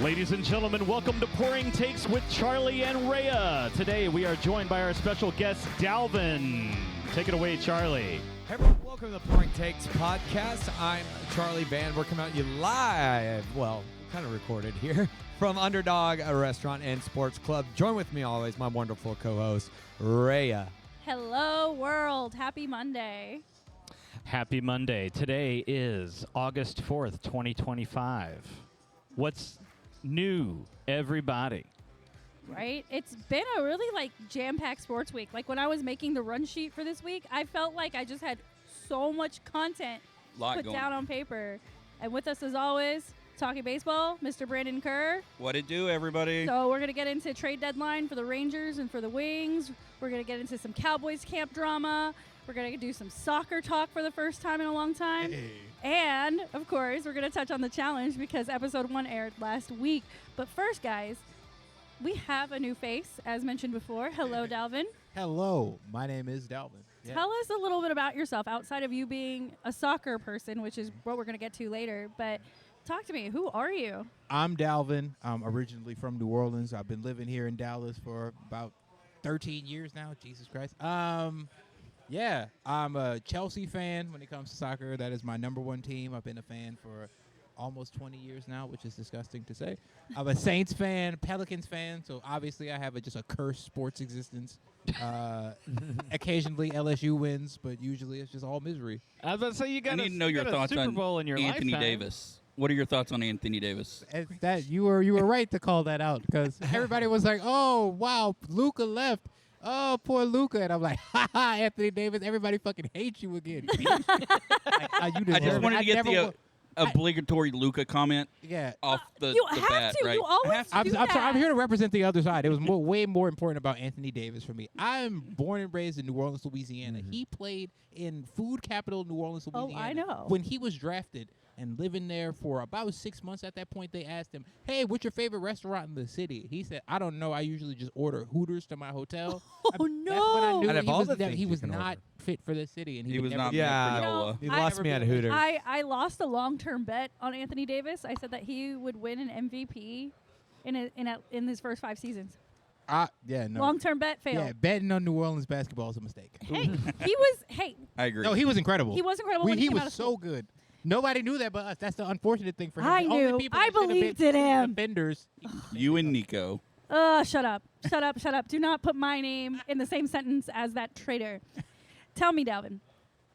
Ladies and gentlemen, welcome to Pouring Takes with Charlie and Rayya. Today we are joined by our special guest, Dalvin. Take it away, Charlie. Hey everyone, welcome to the Pouring Takes podcast. I'm Charlie Van. We're coming at you live, well, kind of recorded here, from Underdog, a restaurant and sports club. Join with me always, my wonderful co-host, Rayya. Hello, world. Happy Monday. Happy Monday. Today is August 4th, 2025. What's new, everybody? Right? It's been a really jam-packed sports week. Like when I was making the run sheet for this week, I felt like I just had so much content put down on paper. And with us as always, talking baseball, Mr. Brandon Kerr. What it do, everybody? So we're going to get into trade deadline for the Rangers and for the Wings. We're going to get into some Cowboys camp drama. We're going to do some soccer talk for the first time in a long time. Hey. And, of course, we're going to touch on the challenge because episode 1 aired last week. But first, guys, we have a new face, as mentioned before. Hello, Dalvin. Hello, my name is Dalvin. Yeah. Tell us a little bit about yourself outside of you being a soccer person, which is what we're going to get to later. But talk to me. Who are you? I'm Dalvin. I'm originally from New Orleans. I've been living here in Dallas for about 13 years now. Jesus Christ. Yeah, I'm a Chelsea fan when it comes to soccer. That is my number one team. I've been a fan for almost 20 years now, which is disgusting to say. I'm a Saints fan, Pelicans fan, so obviously I have just a cursed sports existence. Occasionally LSU wins, but usually it's just all misery. I was about to say you got I need to know your thoughts Super on Bowl in your Anthony lifetime. Davis. What are your thoughts on Anthony Davis? That you were right to call that out because everybody was like, "Oh wow, Luka left. Oh poor Luka," and I'm like, "Ha ha, Anthony Davis. Everybody fucking hates you again." I just wanted to get the obligatory Luka comment yeah. off the You the have bat, to. right? You always do that. I'm here to represent the other side. It was way more important about Anthony Davis for me. I'm born and raised in New Orleans, Louisiana. He played in food capital New Orleans, Oh, Louisiana. I know. When he was drafted and living there for about 6 months at that point, they asked him, "Hey, what's your favorite restaurant in the city?" He said, "I don't know. I usually just order Hooters to my hotel." Oh, That's when I knew Out of he all was, the that things he you was can not order. fit for the city. And He would was never not be meant Yeah. for You know, Nola. You I- lost me at Hooters. I lost a long-term bet on Anthony Davis. I said that he would win an MVP in his first 5 seasons. Yeah, no. Long-term bet failed. Yeah, betting on New Orleans basketball is a mistake. Hey, I agree. No, he was incredible. he was incredible when He he came was out of so school. good. Nobody knew that but us. That's the unfortunate thing for him. I The only knew. people I that should have believed been in him. Defenders. You and Nico. Shut up. Shut up. Shut up. Do not put my name in the same sentence as that traitor. Tell me, Dalvin,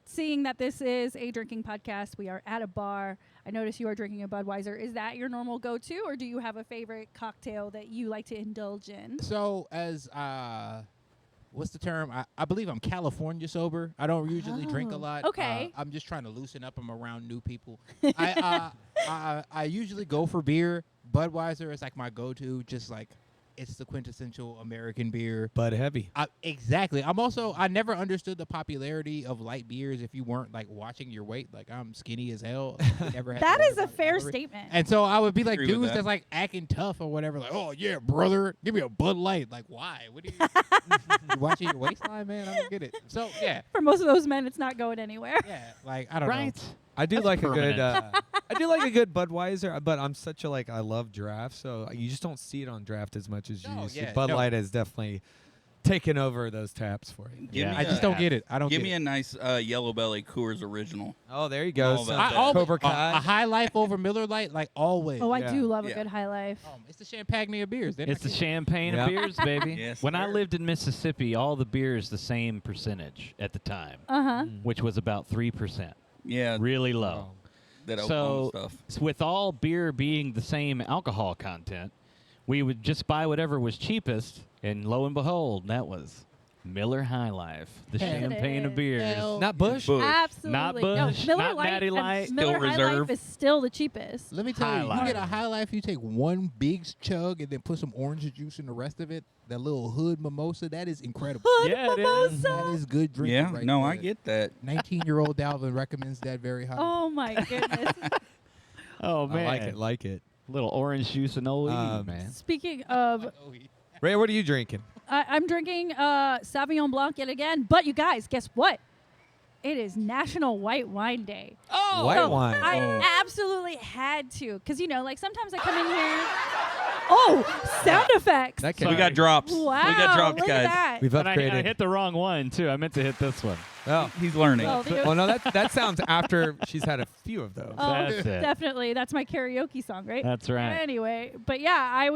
seeing that this is a drinking podcast, we are at a bar. I notice you are drinking a Budweiser. Is that your normal go-to, or do you have a favorite cocktail that you like to indulge in? So as what's the term? I believe I'm California sober. I don't usually drink a Oh, lot. okay. I'm just trying to loosen up. I'm around new people. I usually go for beer. Budweiser is like my go-to. Just like it's the quintessential American beer. But heavy. Exactly. I never understood the popularity of light beers if you weren't like watching your weight. Like I'm skinny as hell. Never had to That worry is a about fair calories. statement. And so I would be like Agree with dudes that. that's like acting tough or whatever. Like, "Oh yeah, brother, give me a Bud Light." Like, why? What are you watching your waistline, man? I don't get it. So yeah, For most of those men, it's not going anywhere. yeah. Like I don't know. I do like permanent. I do like a good Budweiser, but I'm such a I love draft, so you just don't see it on draft as much as you No, used yeah, to. Bud no. Light has definitely taken over those taps for you. Give me I just don't get it. I don't Give get me it. a nice Yellow Belly Coors Original. Oh, there you go. All Some about that. Cobra A Kai. High Life over Miller Lite, like always. Oh, I Yeah. do love a Yeah. good High Life. It's the champagne of beers. They're It's the not champagne Yeah. of beers, baby. Yes, When I sir. lived in Mississippi, all the beers the same percentage at the time, Uh-huh. which was about 3%. Yeah, Really low. that So, Oklahoma stuff. with all beer being the same alcohol content, we would just buy whatever was cheapest, and lo and behold, that was Miller High Life, the Yes, it champagne of is. beers. Hell Not Bush. Bush. Absolutely. Not No, Bush, Miller not Lite, Natty Light. Miller Still High Reserve. Life is still the cheapest. Let me tell you, High you get a Life. High Life, you take one big chug and then put some orange juice in the rest of it. That little hood mimosa, that is incredible. Yeah, it is. That is good drinking. Yeah, right no, there. I get that. 19-year-old Dalvin recommends that very highly. Oh, my goodness. Oh, man. I like it. Little orange juice and OE, man. Speaking of, Ray, what are you drinking? I'm drinking Sauvignon Blanc yet again. But you guys, guess what? it is National White Wine Day. Oh, white So wine. I absolutely had to, because like sometimes I come in here. Oh, sound effects! That We can got drops. Wow, We got drops, look guys. at that. We've And I upgraded. hit the wrong one, too. I meant to hit this one. Oh. He's learning. Well, the- Well, no, that sounds after she's had a few of those. Oh, That's it. definitely. That's my karaoke song, right? That's right. Anyway, but yeah,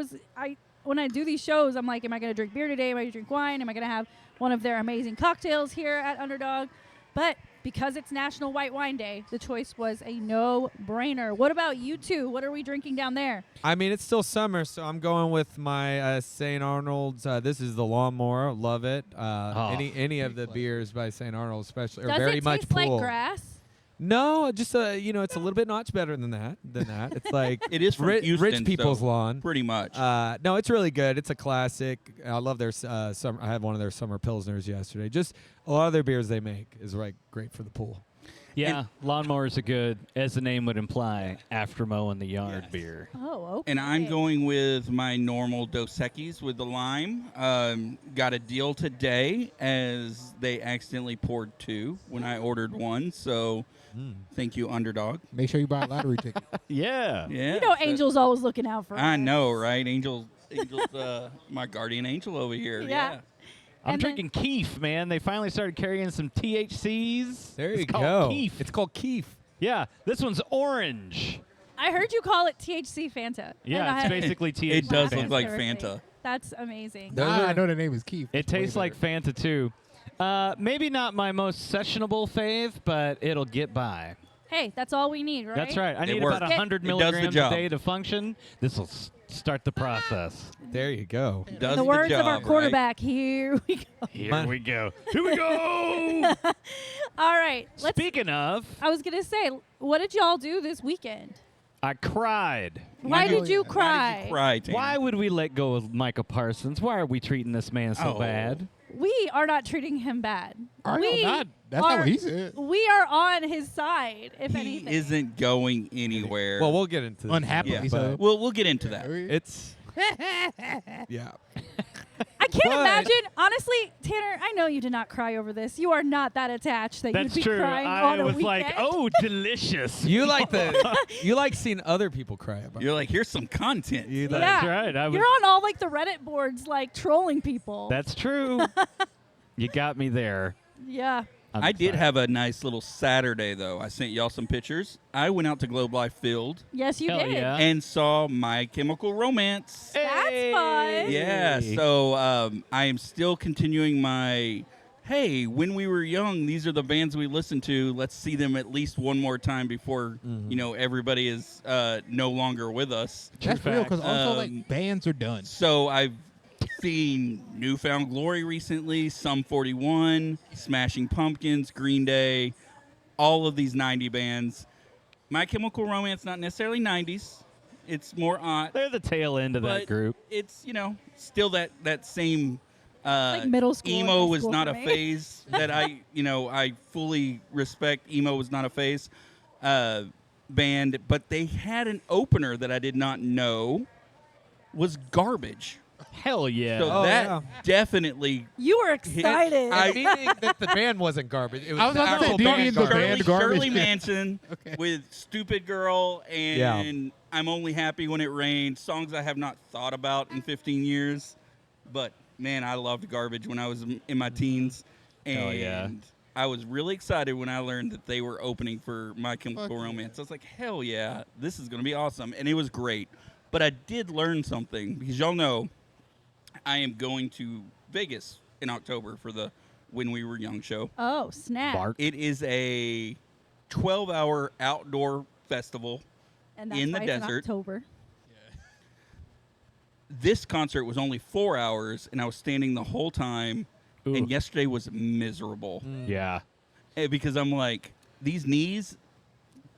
when I do these shows, I'm like, am I going to drink beer today? Am I going to drink wine? Am I going to have one of their amazing cocktails here at Underdog? But because it's National White Wine Day, the choice was a no-brainer. What about you two? What are we drinking down there? I mean, it's still summer, so I'm going with my St. Arnold's. This is the Lawnmower. Love it. Any of the beers by St. Arnold, especially, are Does very it much taste like pool. grass? No, just it's a little bit much better than that. It's like It is from rich Houston, people's so lawn. pretty much. No, it's really good. It's a classic. I love their summer. I had one of their summer pilsners yesterday. Just a lot of their beers they make is great for the pool. Yeah, lawnmowers are good, as the name would imply, after mowing the yard beer. Oh, okay. And I'm going with my normal Dos Equis with the lime. Got a deal today as they accidentally poured 2 when I ordered 1. So thank you, Underdog. Make sure you buy a lottery ticket. Yeah. Yeah. You know, Angel's always looking out for I us. know, right? Angel's my guardian angel over here. Yeah. I'm And then- drinking Keef, man. They finally started carrying some THCs. There it's you called go. Keef. It's called Keef. Yeah, this one's orange. I heard you call it THC Fanta. And Yeah, I it's basically THC. It does Fanta. look like Everything. Fanta. That's amazing. Those I are- know the name is Keith. It It's way tastes like better. Fanta too. Maybe not my most sessionable fave, but it'll get by. Hey, that's all we need, right? That's right. I It need works. about 100 It does the milligrams a job. day to function. This will start the process. There you go. Does In the words job, of our right? quarterback, here we go. Here we go. Here we go. All right. Speaking of, I was going to say, what did y'all do this weekend? I cried. Why did you Why cry? did you cry, Tanner? Why would we let go of Micah Parsons? Why are we treating this man so Oh. bad? We are not treating him bad. Are we you not? That's not what he said. We are on his side, if He anything. isn't going anywhere. Well, we'll get into this. Unhappily yeah. so. We'll get into that. It's yeah. I can't But- imagine. Honestly, Tanner, I know you did not cry over this. You are not that attached that That's you'd be true. crying I on a was weekend. like, oh, delicious. You like you like seeing other people cry about. You're like, here's some content. You Yeah. That's right. I was, You're on all like the Reddit boards, like trolling people. That's true. You got me there. Yeah. I'm I did sorry. have a nice little Saturday, though. I sent y'all some pictures. I went out to Globe Life Field Yes, you Hell did. yeah. and saw My Chemical Romance. That's fun. Yeah, so I am still continuing my, hey, when we were young, these are the bands we listened to. Let's see them at least one more time before, everybody is no longer with us. That's real because also Um, like bands are done. So I've seen Newfound Glory recently, Sum 41, Smashing Pumpkins, Green Day, all of these 90 bands. My Chemical Romance, not necessarily 90s. It's more They're the tail end of but that group. it's, still that same Like middle school and emo high was school not for a me. phase that I fully respect. Emo was not a phase band, but they had an opener that I did not know was Garbage. Hell yeah. So Oh, that yeah. definitely You were excited. Meaning that the band wasn't garbage. It was I was the about to say, actual do you band mean the garbage. band garbage? Shirley Manson Okay. with Stupid Girl and Yeah. I'm Only Happy When It Rains, songs I have not thought about in 15 years. But, man, I loved Garbage when I was in my teens. And Hell yeah. I was really excited when I learned that they were opening for My Chemical Romance. I was like, hell yeah, this is going to be awesome. And it was great. But I did learn something because y'all know I am going to Vegas in October for the When We Were Young show. oh, snap. Bark. It is a 12-hour outdoor festival. And that's in the why it's in desert. October. This concert was only 4 hours, and I was standing the whole time. Ooh. And yesterday was miserable Yeah. because I'm like, these knees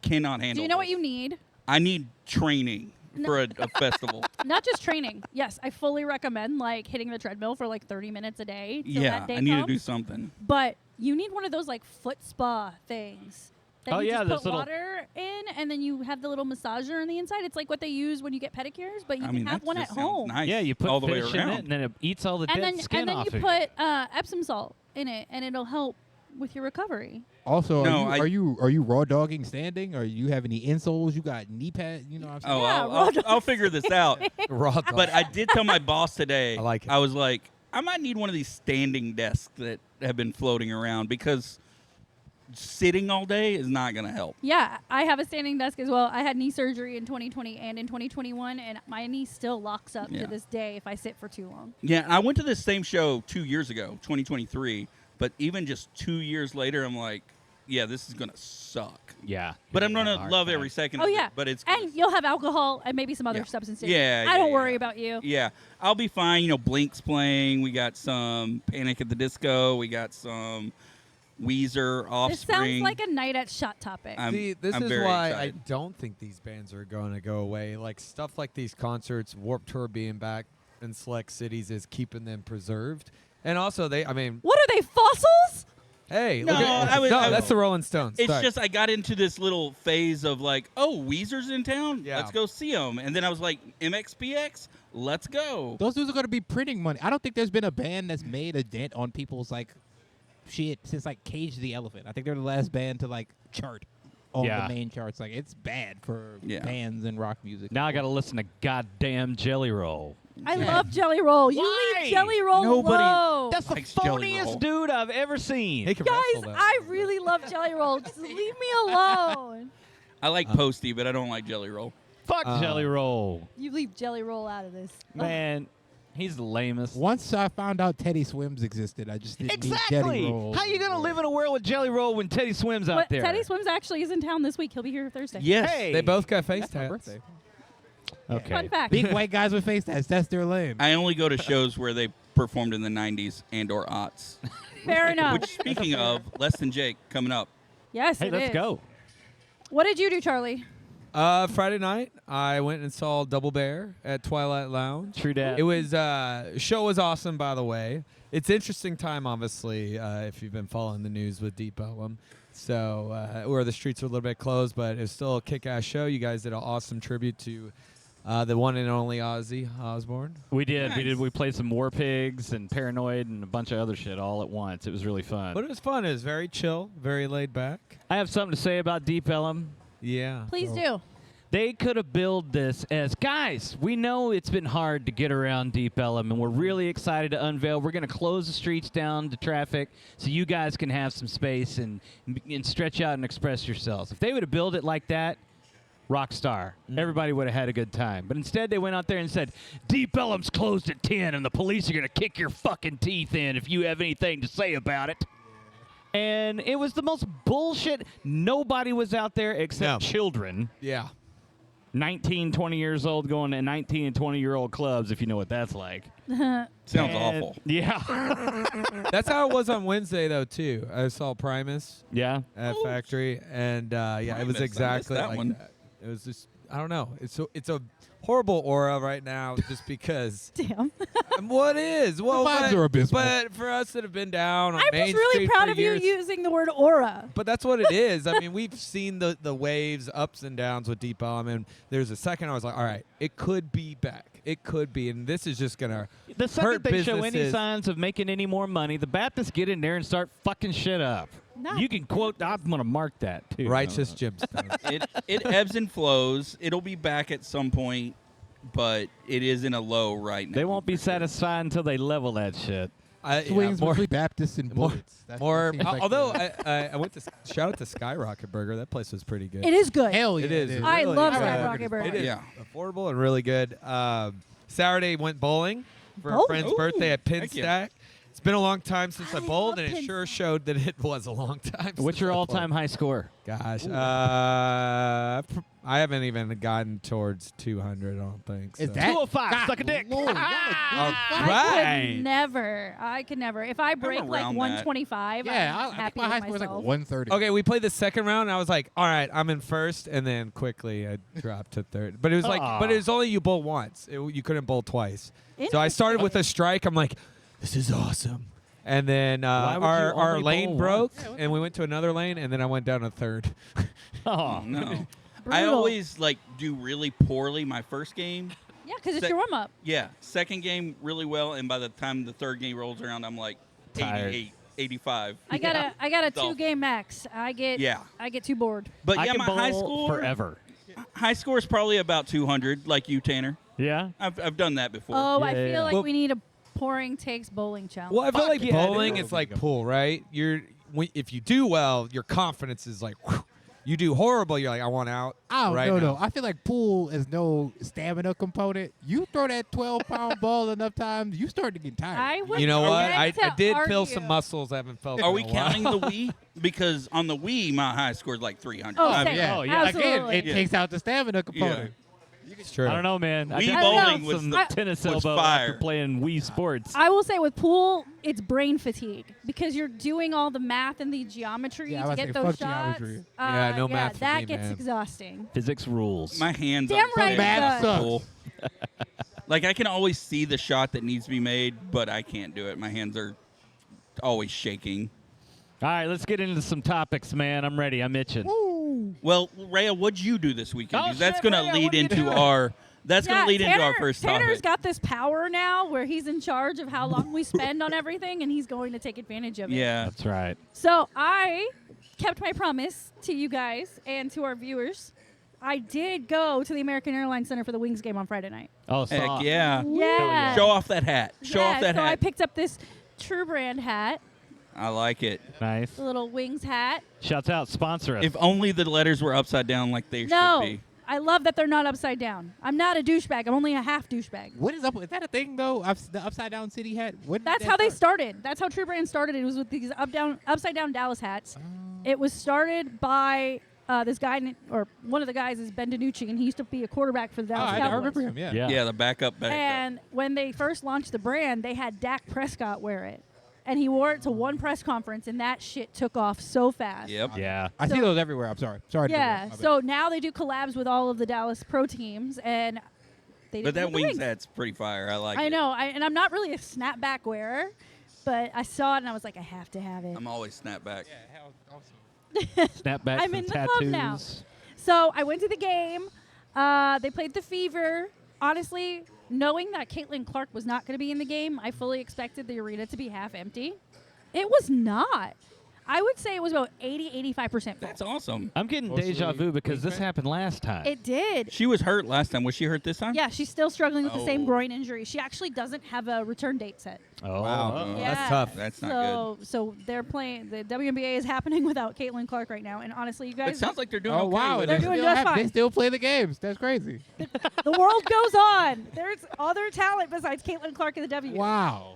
cannot handle. Do you know what this. you need? I need training for a festival. Not just training. Yes, I fully recommend like hitting the treadmill for like 30 minutes a day. Till Yeah, that day I need to comes. do something. But you need one of those like foot spa things. That Oh, you yeah, just those put little- water in, and then you have the little massager on the inside. It's like what they use when you get pedicures, but you I can mean, have that one at just sounds home. nice Yeah, you put all the way fish in around. it, and then it eats all the And dead then skin and then off you of put Epsom salt in it, and it'll help with your recovery. Also, No, are you raw dogging standing? Or you have any insoles? You got knee pads? You know what I'm saying? Oh, Yeah, I'll figure this out. Raw dog. But I did tell my boss today. I like it. I was like, I might need one of these standing desks that have been floating around because sitting all day is not going to help. Yeah, I have a standing desk as well. I had knee surgery in 2020 and in 2021, and my knee still locks up Yeah. to this day if I sit for too long. Yeah, I went to this same show 2 years ago, 2023. But even just 2 years later, I'm like, yeah, this is going to suck. Yeah. But I'm going to Hard love time. every second Oh, of yeah. it. But it's And you'll have alcohol and maybe some other Yeah. substances. Yeah, I don't yeah, worry yeah. about you. Yeah, I'll be fine. You know, Blink's playing. We got some Panic at the Disco. We got some Weezer, This Offspring. sounds like a night at Shot Topic. See, this I'm is very why excited. I don't think these bands are going to go away. Like stuff like these concerts, Warped Tour being back in select cities is keeping them preserved. And also, what are they, fossils? hey, No, look at, I would- I would- that's the Rolling Stones. It's Sorry. just I got into this little phase of like, oh, Weezer's in town. Yeah. Let's go see them. And then I was like, MXPX, let's go. Those dudes are going to be printing money. I don't think there's been a band that's made a dent on people's like shit since like Cage the Elephant. I think they're the last band to like chart on Yeah. the main charts. Like it's bad for Yeah. bands and rock music. Now I got to listen to goddamn Jelly Roll. I Yeah. love Jelly Roll. You Why? leave Jelly Roll Nobody- alone. That's the Likes Jelly Roll. phoniest dude I've ever seen. He can Guys, wrestle, though. I really love Jelly Roll. Just leave me alone. I like Posty, but I don't like Jelly Roll. Fuck Jelly Roll. You leave Jelly Roll out of this. Man, he's the lamest. Once I found out Teddy Swims existed, I just didn't need Jelly Exactly. Roll. How you gonna live in a world with Jelly Roll when Teddy Swims out But there? Teddy Swims actually is in town this week. He'll be here Thursday. Yes. Hey. They both got face That's my tats. birthday. Okay. Fun fact. Big white guys with face tats. That's their lane. I only go to shows where they performed in the 90s and or aughts. Fair enough. Which, speaking of, Less Than Jake coming up. Yes, Hey, it let's is. go. What did you do, Charlie? Friday night, I went and saw Double Bear at Twilight Lounge. True dat. It was show was awesome, by the way. It's interesting time, obviously, if you've been following the news with Deep Ellum. So where the streets are a little bit closed, but it's still a kick-ass show. You guys did an awesome tribute to the one and only Ozzy Osbourne. We did. We Nice. did. We played some War Pigs and Paranoid and a bunch of other shit all at once. It was really fun. But it was fun. It was very chill, very laid back. I have something to say about Deep Ellum. Yeah. Please So- do. They could have billed this as, guys, we know it's been hard to get around Deep Ellum, and we're really excited to unveil. We're going to close the streets down to traffic so you guys can have some space and stretch out and express yourselves. If they would have billed it like that, rock star. Everybody would have had a good time. But instead, they went out there and said, Deep Ellum's closed at 10, and the police are going to kick your fucking teeth in if you have anything to say about it. And it was the most bullshit. Nobody was out there except No. children. Yeah. 19, 20 years old going to 19 and 20-year-old clubs, if you know what that's like. Sounds And- awful. Yeah. That's how it was on Wednesday, though, too. I saw Primus Yeah. at Factory, and yeah, it Primus, I was missed exactly that like one. that. It was just, I don't know. It's a horrible aura right now, just because. Damn. What is? Well, vibes are abysmal. but for us that have been down on I'm Main just really Street proud for of years, you using the word aura. But that's what it is. I mean, we've seen the waves, ups and downs with Deep Ellum, and there's a second I was like, all right, it could be back. It could be, and this is just gonna The second hurt they show any businesses. signs of making any more money, the Baptists get in there and start fucking shit up. Not You can quote, I'm going to mark that, too. righteous gemstones. It ebbs and flows. It'll be back at some point, but it is in a low right now. They won't be satisfied until they level that shit. Swings more, between Baptists and more- bullets. That more. seems like Although the- I went to shout out to Skyrocket Burger. That place was pretty good. It is good. hell yeah, It is. dude. I really love good. Skyrocket Burger. It is Yeah. affordable and really good. Saturday went bowling for a Bowling? friend's Ooh, birthday at Penn heck yeah. Stack. It's been a long time since I I bowled, love and it Penn sure showed that it was a long time. What's since your I all-time bowled. high score? Gosh, I haven't even gotten towards 200. I don't think. So. Is that 205, God, suck a dick. Lord, y'all are All good. I right. could never. I could never. If I break like around that. 125, Yeah, I'm I happy think my high with score was like myself. 130. Okay, we played the second round, and I was like, all right, I'm in first, and then quickly I dropped to third. But it was like, Aw. but it was only you bowl once. You couldn't bowl twice. So I started with a strike. I'm like, this is awesome. And then Why would you our only lane bowl broke, once? and we went to another lane, and then I went down a third. Oh, No. I Brutal. always like do really poorly my first game. Yeah, because it's Sec- your warm up. Yeah. Second game really well, and by the time the third game rolls around, I'm like Tired. 88, 85. I got a Dolphin. 2-game max. I get too bored. But I yeah, can my bowl high score forever. High score is probably about 200, like you, Tanner. Yeah. I've done that before. Oh, I Yeah, feel yeah. like Well- we need a pouring takes bowling challenge. Well, I feel like yeah, bowling dude. is like pool, right? If you do well, your confidence is like, whew. You do horrible, you're like, I want out. I don't right know, now. though. I feel like pool is no stamina component. You throw that 12-pound ball enough times, you start to get tired. I would You know what? beg I to did feel argue. some muscles I haven't felt. Are in we a while. counting the Wii? Because on the Wii, my high score is like 300. Oh, I same. mean, yeah. Oh, Again, absolutely. it Yeah. takes out the stamina component. It's true. I don't know, man. I Wii got bowling was some the- tennis was elbow fire. after playing Wii Sports. I will say with pool, it's brain fatigue because you're doing all the math and the geometry Yeah, I to was get saying, those fuck shots. geometry. Yeah, no math for that me, gets man. exhausting. Physics rules. my hands Damn are right it Math does. sucks. full. Like I can always see the shot that needs to be made, but I can't do it. My hands are always shaking. All right, let's get into some topics, man. I'm ready. I'm itching. Well, Rayya, what'd you do this weekend? Oh, Because that's shit, going Rayya, to what lead did you into do? our. That's going to lead into our first Tanner's topic. got this power now where he's in charge of how long we spend on everything, and he's going to take advantage of it. Yeah. That's right. So I kept my promise to you guys and to our viewers. I did go to the American Airlines Center for the Wings game on Friday night. Oh, Heck soft. yeah. Yeah. Show off that hat. Show off that so I hat. picked up this True Brand hat, I like it. Nice. the little Wings hat. Shouts out, sponsor us. If only the letters were upside down like they No, should be. I love that they're not upside down. I'm not a douchebag. I'm only a half douchebag. What is up? Is that a thing, though? The upside-down city hat? When did That's that how they start? started. That's how True Brand started. It was with these upside down Dallas hats. It was started by this guy, or one of the guys is Ben DiNucci, and he used to be a quarterback for the Oh, Dallas I Cowboys. remember him, yeah. Yeah. Yeah, the backup. And when they first launched the brand, they had Dak Prescott wear it. And he wore it to one press conference, and that shit took off so fast. Yep. Yeah. I see So- those everywhere. I'm sorry. Sorry. to Yeah. interrupt. My So now they do collabs with all of the Dallas pro teams, and they But did it that with the wings Wings. hat's pretty fire. I like it. I know. And I'm not really a snapback wearer, but I saw it and I was like, I have to have it. I'm always snapback. Yeah, how awesome. Snapbacks I'm and in the club tattoos. now. So I went to the game. They played the Fever. Honestly, knowing that Caitlin Clark was not going to be in the game, I fully expected the arena to be half empty. It was not. I would say it was about 80-85% full. That's awesome. I'm getting Mostly deja vu because Wings this fan? happened last time. It did. She was hurt last time. Was she hurt this time? Yeah, she's still struggling with the same Oh. groin injury. She actually doesn't have a return date set. oh. Wow. Yeah. That's tough. That's not So they're playing. The WNBA is happening without Caitlin Clark right now. And honestly, you good. guys, It sounds like they're doing Oh, okay wow. with They're it. doing still just have- fine. They still play the games. That's crazy. the world goes on. There's other talent besides Caitlin Clark in the W. Wow.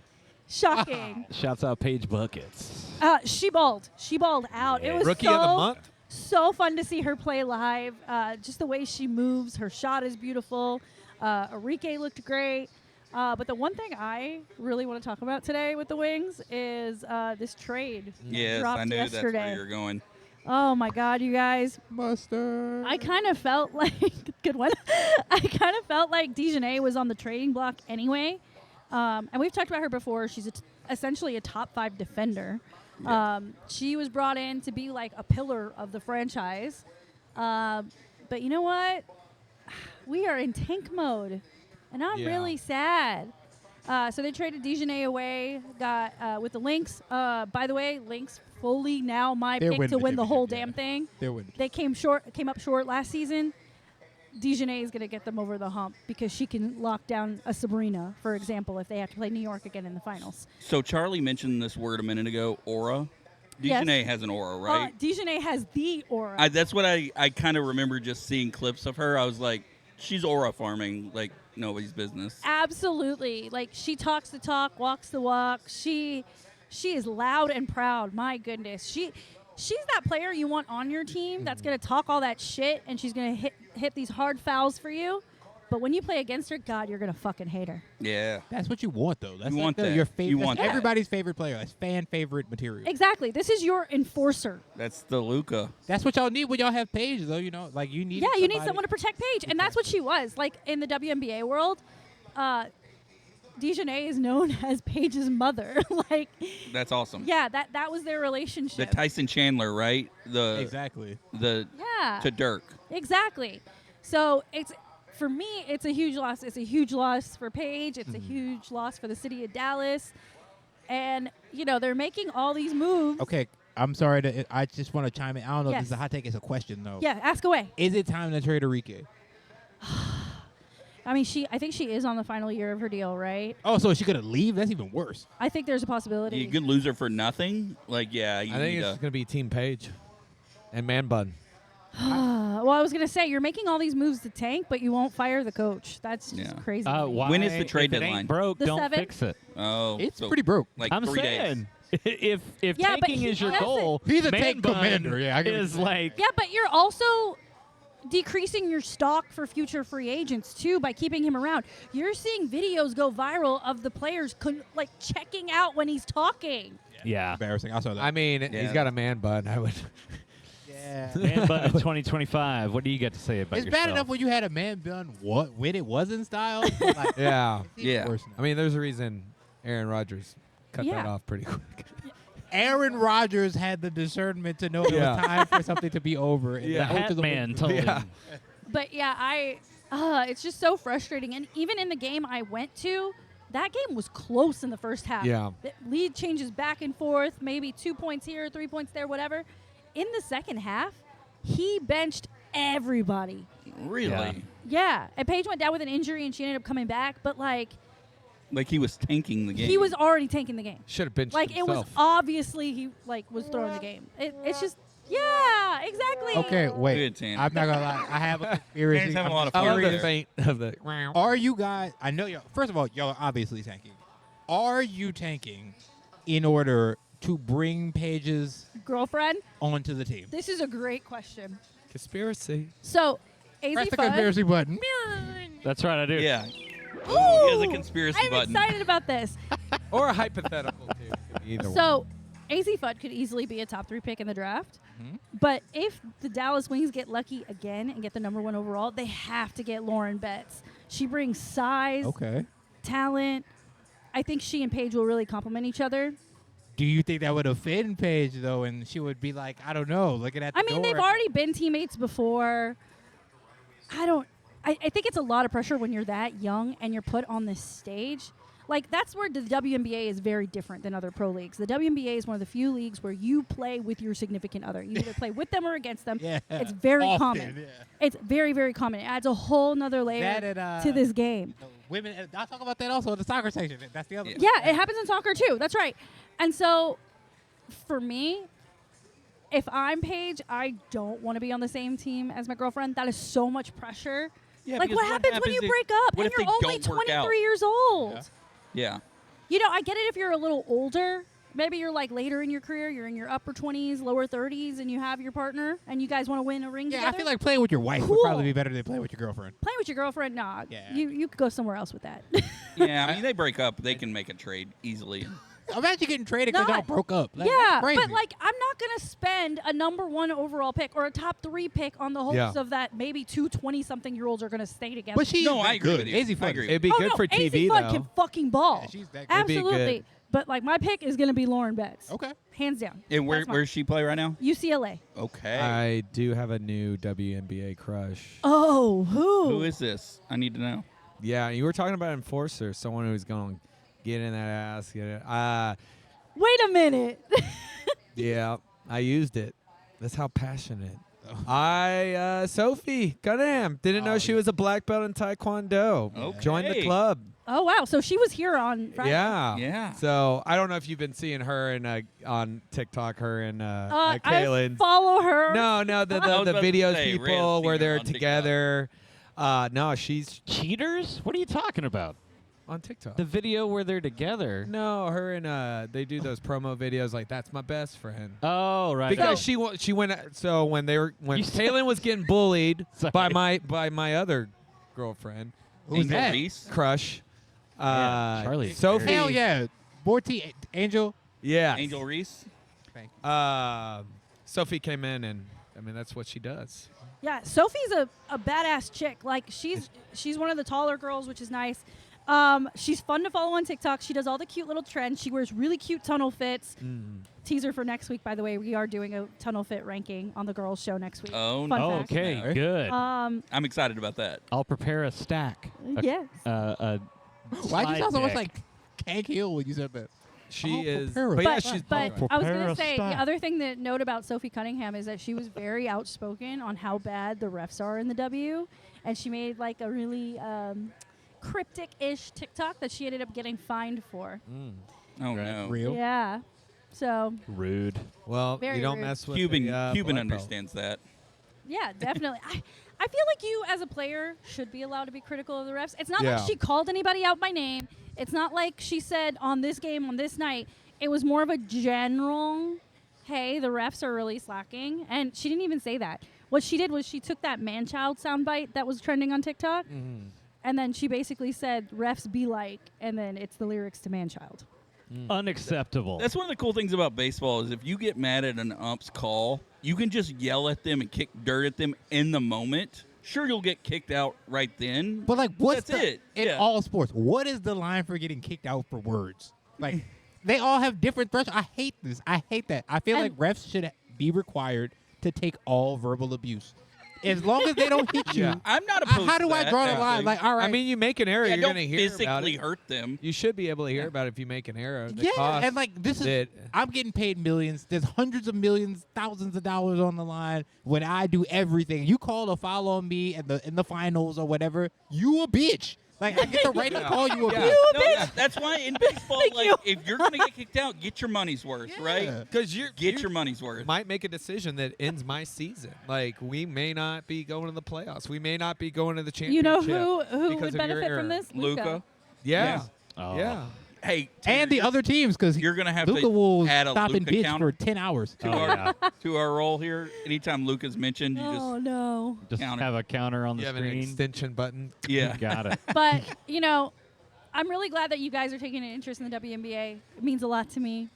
Shocking. Shouts out Paige Buckets. She balled. She balled out. It was Rookie so, of the month. so fun to see her play live. Just the way she moves. Her shot is beautiful. Enrique looked great. But the one thing I really want to talk about today with the Wings is this trade that Yes, dropped I knew yesterday. that's where you're going. Oh my God, you guys! Mustard. I kind of felt like good one. I kind of felt like Dejanay was on the trading block anyway. And we've talked about her before. She's essentially a top 5 defender. She was brought in to be like a pillar of the franchise. But you know what? We are in tank mode, and I'm Yeah. really sad. So they traded Dejanay away. Got with the Lynx. By the way, Lynx fully now my They're pick winning to the win the whole championship, damn thing. They're winning. They came up short last season. Dejanay is going to get them over the hump because she can lock down a Sabrina, for example, if they have to play New York again in the finals. So Charlie mentioned this word a minute ago, aura. Yes. Dejanay has an aura, right? Dejanay has the aura. That's what I kind of remember just seeing clips of her. I was like, she's aura farming like nobody's business. Absolutely. Like, she talks the talk, walks the walk. She is loud and proud. My goodness. She's that player you want on your team that's going to talk all that shit, and she's going to hit these hard fouls for you. But when you play against her, God, you're going to fucking hate her. Yeah. That's what you want, though. That's You like want that. your favorite. You want that's that. everybody's favorite player. That's fan favorite material. Exactly. This is your enforcer. That's the Luca. That's what y'all need when y'all have Paige, though. You know, like you need. Yeah, you need someone to protect Paige, and that's what she was. Like in the WNBA world, Dejanay is known as Paige's mother. Like, That's awesome. yeah, that was their The relationship. Tyson Chandler, right? Exactly. Yeah, To Dirk. exactly. So for me, it's a huge loss. It's a huge loss for Paige. It's a huge loss for the city of Dallas. And, they're making all these moves. Okay, I'm sorry. I just want to chime in. I don't know if this is a Yes. hot take. It's a question, though. Yeah, ask away. Is it time to trade Rayya? I mean, I think she is on the final year of her deal, right? Oh, so is she going to leave? That's even worse. I think there's a possibility. You could lose her for nothing. Like, yeah, you I think need it's going to be Team Page and Man Bun. Well, I was going to say, you're making all these moves to tank, but you won't fire the coach. That's just Yeah. crazy. Why? When is the trade if it deadline? ain't broke, The don't 7th. fix it. Oh, It's so pretty broke. like I'm 3 saying, days. if Yeah, but tanking he is your doesn't- goal, He's a Man tank Bun commander, yeah, I get what is you're like Yeah, but you're also decreasing your stock for future free agents, too, by keeping him around. You're seeing videos go viral of the players, checking out when he's talking. yeah. Embarrassing. I saw that. I mean, he's Yeah. got a man bun. I would. yeah. Man Bun in 2025. What do you got to say about It's yourself? bad enough when you had a man bun when it was in style. but, like, Yeah. it's even Yeah. worse now. I mean, there's a reason Aaron Rodgers cut that Yeah. off pretty quick. Aaron Rodgers had the discernment to know it Yeah. was time for something to be over. And Yeah. The go to Hat the Man window. told Yeah. him. But yeah, it's just so frustrating. And even in the game I went to, that game was close in the first half. Yeah. The lead changes back and forth, maybe 2 points here, 3 points there, whatever. In the second half, he benched everybody. Really? Yeah. Yeah, and Paige went down with an injury and she ended up coming back, but like Like he was tanking the game. he was already tanking the game. Should have benched Like it was himself. obviously he was throwing the game. It's just yeah, exactly. Okay, wait. Good, Tanner. I'm not gonna lie. I have a conspiracy. Tanner's having I'm a lot of just I love the curious. faint of the. Are you guys? I know y'all. First of all, y'all are obviously tanking. Are you tanking in order to bring Paige's Girlfriend, onto the team? this is a great question. Conspiracy. So, AZ Press the Fun. conspiracy button. That's right, I do. Yeah. Ooh, He has a conspiracy I'm button. excited about this. Or a hypothetical, too. Could be either one. So, AZ Fudd could easily be a top 3 pick in the draft. Mhm. But if the Dallas Wings get lucky again and get the number 1 overall, they have to get Lauren Betts. She brings size, Okay. talent. I think she and Paige will really complement each other. Do you think that would offend Paige though, and she would be like, I don't know, looking at the I mean, they've door? already been teammates before. I think it's a lot of pressure when you're that young and you're put on this stage. Like, that's where the WNBA is very different than other pro leagues. The WNBA is one of the few leagues where you play with your significant other. You either play with them or against them. Yeah. It's very Often, common. yeah. It's very, very common. It adds a whole nother layer That and, to this game. Women, I'll talk about that also in the soccer section. That's the other. Yeah. Yeah, it happens in soccer too. That's right. And so, for me, if I'm Paige, I don't want to be on the same team as my girlfriend. That is so much pressure. Yeah, Like, because what happens when you if- break up what and if you're they only don't work out? 23 years old? Yeah. Yeah. You know, I get it if you're a little older. Maybe you're like later in your career, you're in your upper 20s, lower 30s, and you have your partner, and you guys want to win a ring Yeah, together. I feel like playing with your wife would Cool. probably be better than playing with your girlfriend. Playing with your girlfriend, nah. Yeah. You could go somewhere else with that. Yeah, I mean, they break up. They can make a trade easily. Imagine getting traded because y'all Not- broke up. Like, yeah, that's crazy. but like I'm not gonna spend a number 1 overall pick or a top 3 pick on the hopes Yeah. of that maybe 2 20-something-year-olds are gonna stay together. But she No, is I agree good. with you. Easy I fun. agree. It'd be oh, good no, for AZ TV, Fudd though. can fucking ball. Yeah, she's that good. It'd be Absolutely. good. But like my pick is gonna be Lauren Betts. Okay. Hands down. And That's mine. where's she play right now? UCLA. Okay. I do have a new WNBA crush. Oh, Who is this? I need to know. Yeah, you were talking about enforcer, someone who's going to get in that ass. Get it. Wait a minute. Yeah, I used it. That's how passionate. Oh. Sophie Cunningham didn't know Oh, she yeah. was a black belt in Taekwondo. Okay. Joined the club. Oh wow, so she was here on Friday. Yeah. Yeah. So I don't know if you've been seeing her in on TikTok. Her and I Kaylin. follow her. No, the I was the about to videos say, Rayya's people seen where her they're on TikTok. together. No, she's Cheaters? What are you talking about? on TikTok. The video where they're together. No, her and they do those promo videos like that's my best friend. Oh, right. Because So- she went so when You said- Kaylin was getting bullied Sorry. by my other girlfriend Who's Angel that? Reese? crush. Yeah, Charlie's Sophie. Hell yeah. Borty Angel. Yeah. Angel Reese? Thank you. Sophie came in and I mean that's what she does. Yeah, Sophie's a badass chick. Like she's one of the taller girls, which is nice. She's fun to follow on TikTok. She does all the cute little trends. She wears really cute tunnel fits. Teaser for next week, by the way. We are doing a tunnel fit ranking on the girls' show next week. Oh, Fun no. fact. Okay, Okay. good. Um, I'm excited about that. I'll prepare a stack. yes. A Why'd you slide sound so much deck. like Hank Hill when you said that? She Oh, is. prepare us. But yeah, But, she's. but I was Prepare going to us, say, stop. the other thing to note about Sophie Cunningham is that she was very outspoken on how bad the refs are in the W. And she made like a really cryptic-ish TikTok that she ended up getting fined for. Oh, Right. no. Real. Yeah. So, Rude. Well, Very you don't rude. mess with Cuban the, Cuban black belt. understands that. yeah, definitely. I feel like you, as a player, should be allowed to be critical of the refs. It's not Yeah. like she called anybody out by name. It's not like she said on this game, on this night. It was more of a general, hey, the refs are really slacking. And she didn't even say that. What she did was she took that man-child soundbite that was trending on TikTok, and then she basically said, refs be like, and then it's the lyrics to man-child. Unacceptable. That's one of the cool things about baseball is if you get mad at an ump's call, you can just yell at them and kick dirt at them in the moment. Sure, you'll get kicked out right then. But like, what's That's it. in Yeah. all sports? What is the line for getting kicked out for words? Like, they all have different thresholds. I hate this. I hate that. I feel like And- refs should be required to take all verbal abuse, as long as they don't hit you. Yeah. I'm not opposed How do to I that, draw the actually. line? Like, all right, I mean, you make an error, Yeah, you're don't going to hear about physically it. hurt them. You should be able to hear about it if you make an error. The yeah, cost and like this is, that- I'm getting paid millions. There's hundreds of millions, thousands of dollars on the line when I do everything. You call a foul on me in the finals or whatever, you a bitch. Like, I get the right to call you a Yeah. bitch. No, that's why in baseball, like, if you're going to get kicked out, get your money's worth, right? Because you Get your money's worth. might make a decision that ends my season. Like, we may not be going to the playoffs. We may not be going to the You championship. know who because would of your benefit error. from this? Luka. Yeah. Oh. Yeah. Hey, And the other teams, because you're going to have Luka to will add a stop and Luka bitch counter for 10 hours. to, Oh, our, yeah. to our role here. Anytime Luka's mentioned, you Oh, no. Just counter. have a counter on the You have an screen. extension button. just, yeah. Got it. But, you know, I'm really glad that you guys are taking an interest in the WNBA. It means a lot to me.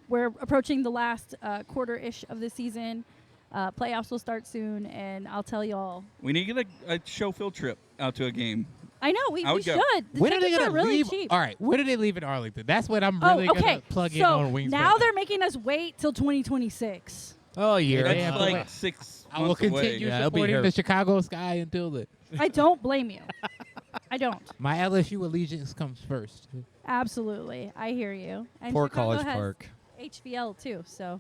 We're approaching the last quarter-ish of the season. Playoffs will start soon, and I'll tell y'all. We need to get a show field trip out to a game. I know, we I would go. should. The When are they tickets going to really leave? cheap. All right, when are they leaving Arlington? That's what I'm Oh, really okay. going to plug in So on Wings. now they're making us wait till 2026. Oh, yeah. That's they have to like wait. 6 I will months away. continue Yeah, it'll be supporting here. the Chicago Sky until then. I don't blame you. I don't. My LSU allegiance comes first. Absolutely. I hear you. And Poor Chicago College has Park. HVL too, so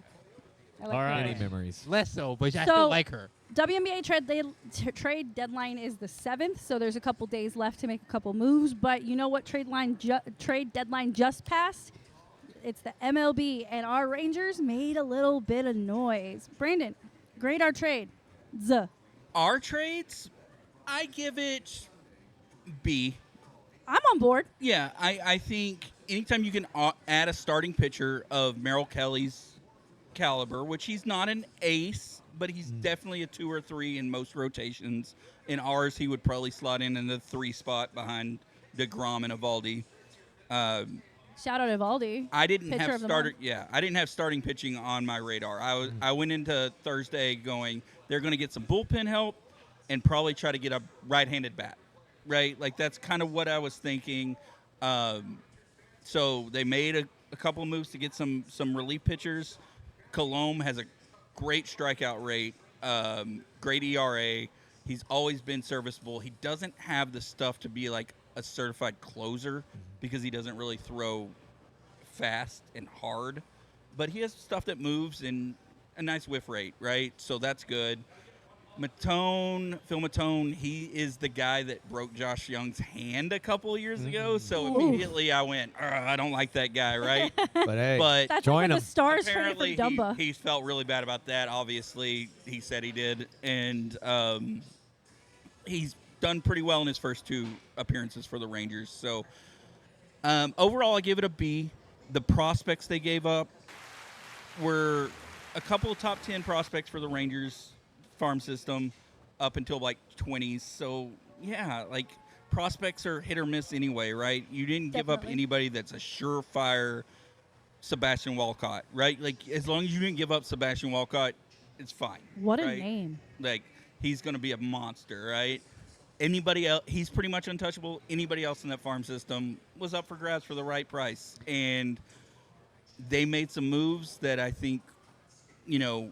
I like All that. right. Many memories. Less so, but I So- still like her. WNBA trade deadline is the 7th, so there's a couple days left to make a couple moves. But you know what trade deadline just passed? It's the MLB, and our Rangers made a little bit of noise. Brandon, grade our trade. Z. Our trades, I give it B. I'm on board. Yeah, I think anytime you can add a starting pitcher of Merrill Kelly's caliber, which he's not an ace, but he's definitely a 2 or 3 in most rotations. In ours, he would probably slot in the 3 spot behind DeGrom and Evaldi. Shout out Evaldi. I didn't Pitcher have of the starter. month. Yeah, I didn't have starting pitching on my radar. I went into Thursday going, they're going to get some bullpen help and probably try to get a right-handed bat, right? Like that's kind of what I was thinking. So they made a couple of moves to get some relief pitchers. Colombe has a great strikeout rate, great ERA. He's always been serviceable. He doesn't have the stuff to be like a certified closer because he doesn't really throw fast and hard, but he has stuff that moves and a nice whiff rate, right? So that's good. Phil Matone, he is the guy that broke Josh Young's hand a couple of years ago. So immediately I went, I don't like that guy, right? But hey, But That's Join like when him. the Stars traded for apparently Dumba. he felt really bad about that. Obviously, he said he did, and he's done pretty well in his first 2 appearances for the Rangers. So overall, I give it a B. The prospects they gave up were a couple of top 10 prospects for the Rangers farm system up until like 20s. So yeah, like prospects are hit or miss anyway, right? You didn't give up Definitely. anybody that's a surefire Sebastian Walcott, right? Like as long as you didn't give up Sebastian Walcott, it's fine. What a right? name. Like he's going to be a monster, right? Anybody else, he's pretty much untouchable. Anybody else in that farm system was up for grabs for the right price. And they made some moves that I think,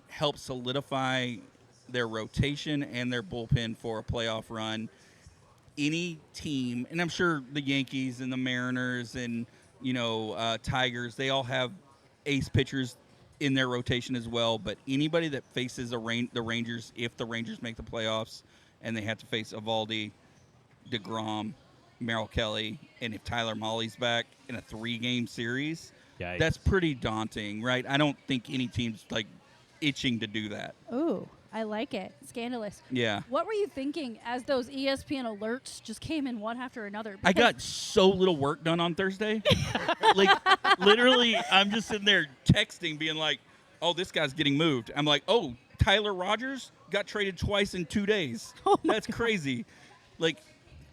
help solidify their rotation and their bullpen for a playoff run. Any team, and I'm sure the Yankees and the Mariners and Tigers, they all have ace pitchers in their rotation as well. But anybody that faces the Rangers, if the Rangers make the playoffs and they have to face Eovaldi, DeGrom, Merrill Kelly, and if Tyler Molly's back in a 3-game series, Yikes. that's pretty daunting, right? I don't think any team's itching to do that. Ooh, I like it. Scandalous. Yeah. What were you thinking as those ESPN alerts just came in one after another? I got so little work done on Thursday. Literally, I'm just sitting there texting, being like, oh, this guy's getting moved. I'm like, oh, Tyler Rogers got traded twice in 2 days. Oh my That's crazy.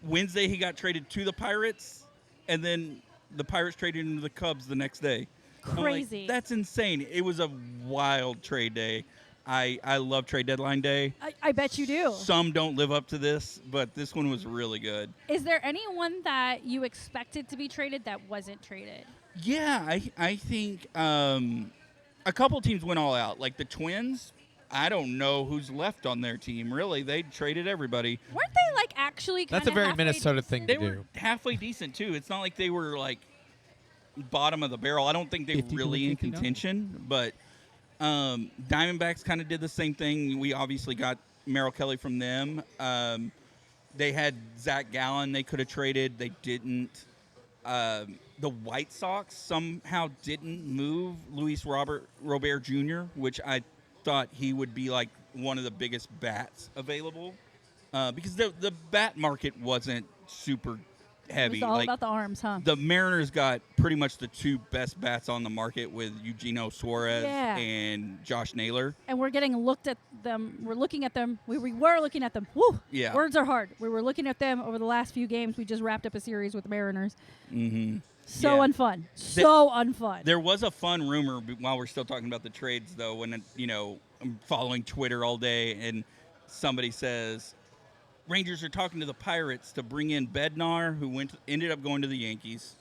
Wednesday, he got traded to the Pirates, and then the Pirates traded him to the Cubs the next day. Crazy. That's insane. It was a wild trade day. I love trade deadline day. I bet you do. Some don't live up to this, but this one was really good. Is there anyone that you expected to be traded that wasn't traded? Yeah, I think a couple teams went all out. Like the Twins, I don't know who's left on their team, really. They traded everybody. Weren't they actually kind of That's a very halfway Minnesota thing decent? to They do. were halfway decent, too. It's not like they were, bottom of the barrel. I don't think they were 50 to really in 59. contention. But Diamondbacks kind of did the same thing. We obviously got Merrill Kelly from them. They had Zach Gallen they could have traded. They didn't. The White Sox somehow didn't move Luis Robert Jr., which I thought he would be one of the biggest bats available because the bat market wasn't super heavy. It was all about the arms, huh? The Mariners got pretty much the 2 best bats on the market with Eugenio Suarez Yeah. and Josh Naylor. And we're getting looked at them. We're looking at them. We were looking at them. Woo! Yeah. Words are hard. We were looking at them over the last few games. We just wrapped up a series with the Mariners. Mm-hmm. So Yeah. unfun. So unfun. There was a fun rumor while we're still talking about the trades, though, when, I'm following Twitter all day and somebody says, Rangers are talking to the Pirates to bring in Bednar, who ended up going to the Yankees,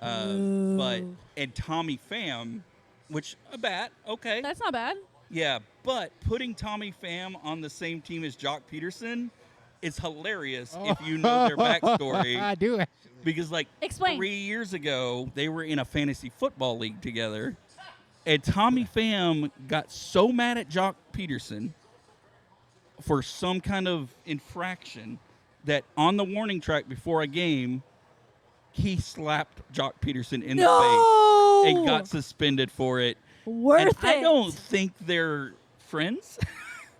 and Tommy Pham, which a bat, okay. That's not bad. Yeah, but putting Tommy Pham on the same team as Jock Peterson is hilarious if you know their backstory. I do. Because, Explain. 3 years ago, they were in a fantasy football league together. And Tommy Pham got so mad at Jock Peterson for some kind of infraction that on the warning track before a game, he slapped Jock Peterson in the face and got suspended for it. Worth And it. I don't think they're friends.